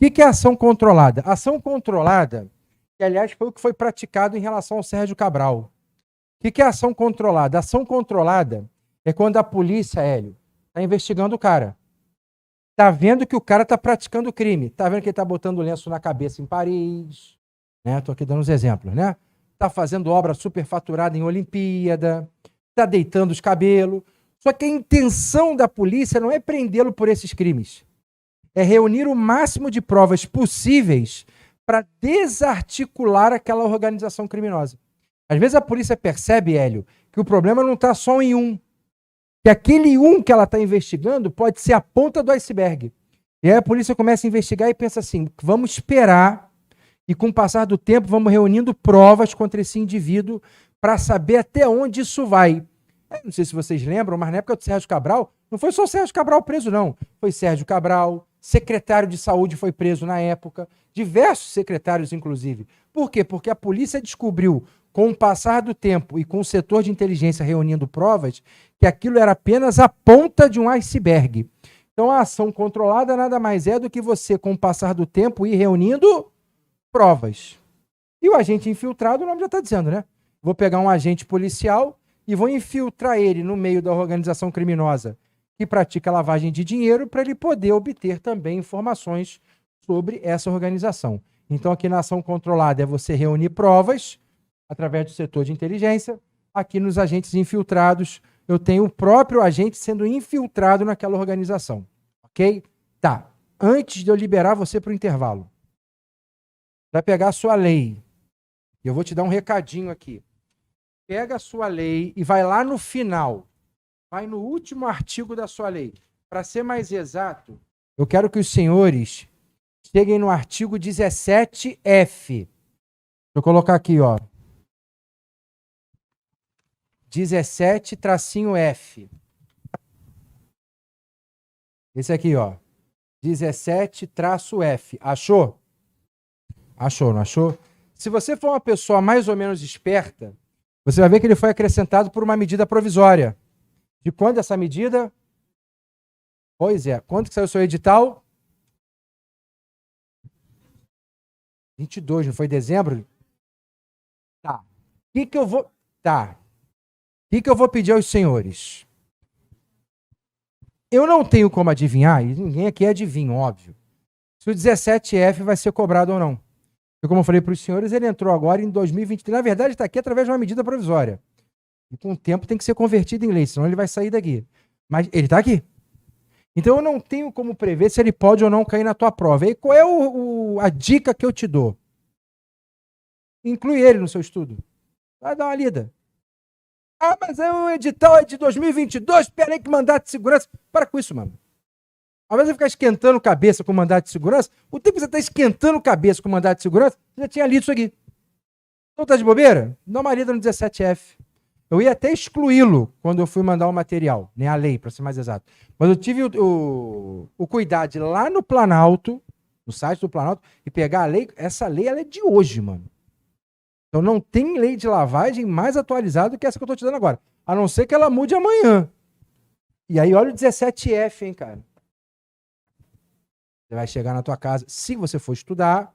O que é ação controlada? Ação controlada, que aliás foi o que foi praticado em relação ao Sérgio Cabral. O que é ação controlada? Ação controlada é quando a polícia, Hélio, está investigando o cara. Está vendo que o cara está praticando crime. Está vendo que ele está botando lenço na cabeça em Paris. Né? Estou aqui dando uns exemplos, né? Está fazendo obra superfaturada em Olimpíada. Está deitando os cabelos. Só que a intenção da polícia não é prendê-lo por esses crimes. É reunir o máximo de provas possíveis para desarticular aquela organização criminosa. Às vezes a polícia percebe, Hélio, que o problema não está só em um. Que aquele um que ela está investigando pode ser a ponta do iceberg. E aí a polícia começa a investigar e pensa assim, vamos esperar e com o passar do tempo vamos reunindo provas contra esse indivíduo para saber até onde isso vai. Não sei se vocês lembram, mas na época do Sérgio Cabral, não foi só o Sérgio Cabral preso, não. Foi Sérgio Cabral, secretário de saúde foi preso na época, diversos secretários, inclusive. Por quê? Porque a polícia descobriu, com o passar do tempo e com o setor de inteligência reunindo provas, que aquilo era apenas a ponta de um iceberg. Então, a ação controlada nada mais é do que você, com o passar do tempo, ir reunindo provas. E o agente infiltrado, o nome já está dizendo, né? Vou pegar um agente policial e vou infiltrar ele no meio da organização criminosa que pratica lavagem de dinheiro para ele poder obter também informações sobre essa organização. Então, aqui na ação controlada é você reunir provas através do setor de inteligência. Aqui nos agentes infiltrados, eu tenho o próprio agente sendo infiltrado naquela organização. Ok? Tá. Antes de eu liberar você para o intervalo, vai pegar a sua lei. Eu vou te dar um recadinho aqui. Pega a sua lei e vai lá no final. Vai no último artigo da sua lei. Para ser mais exato, eu quero que os senhores cheguem no artigo 17F. Deixa eu colocar aqui, ó. 17-F. Esse aqui, ó. 17-F. Achou? Achou, não achou? Se você for uma pessoa mais ou menos esperta, você vai ver que ele foi acrescentado por uma medida provisória. De quando essa medida? Pois é. Quando que saiu o seu edital? 22, não foi dezembro? Tá. O que eu vou... Tá. O que eu vou pedir aos senhores? Eu não tenho como adivinhar, e ninguém aqui é adivinho, óbvio, se o 17F vai ser cobrado ou não. Porque, como eu falei para os senhores, ele entrou agora em 2023. Na verdade, está aqui através de uma medida provisória. E com o tempo tem que ser convertido em lei, senão ele vai sair daqui. Mas ele está aqui. Então eu não tenho como prever se ele pode ou não cair na tua prova. E aí, qual é a dica que eu te dou? Inclui ele no seu estudo. Vai dar uma lida. Ah, mas o edital é de 2022, peraí que mandato de segurança. Para com isso, mano. Ao invés de ficar esquentando cabeça com mandato de segurança, o tempo que você está esquentando cabeça com mandato de segurança, você já tinha lido isso aqui. Então tá de bobeira? Dá uma lida no 17F. Eu ia até excluí-lo quando eu fui mandar o material, nem a lei, para ser mais exato. Mas eu tive o cuidado de ir lá no Planalto, no site do Planalto, e pegar a lei. Essa lei ela é de hoje, mano. Então não tem lei de lavagem mais atualizada do que essa que eu estou te dando agora. A não ser que ela mude amanhã. E aí olha o 17F, hein, cara. Você vai chegar na tua casa, se você for estudar,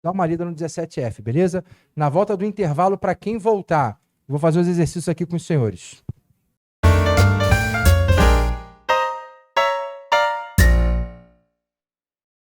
dá uma lida no 17F, beleza? Na volta do intervalo, para quem voltar, vou fazer os exercícios aqui com os senhores.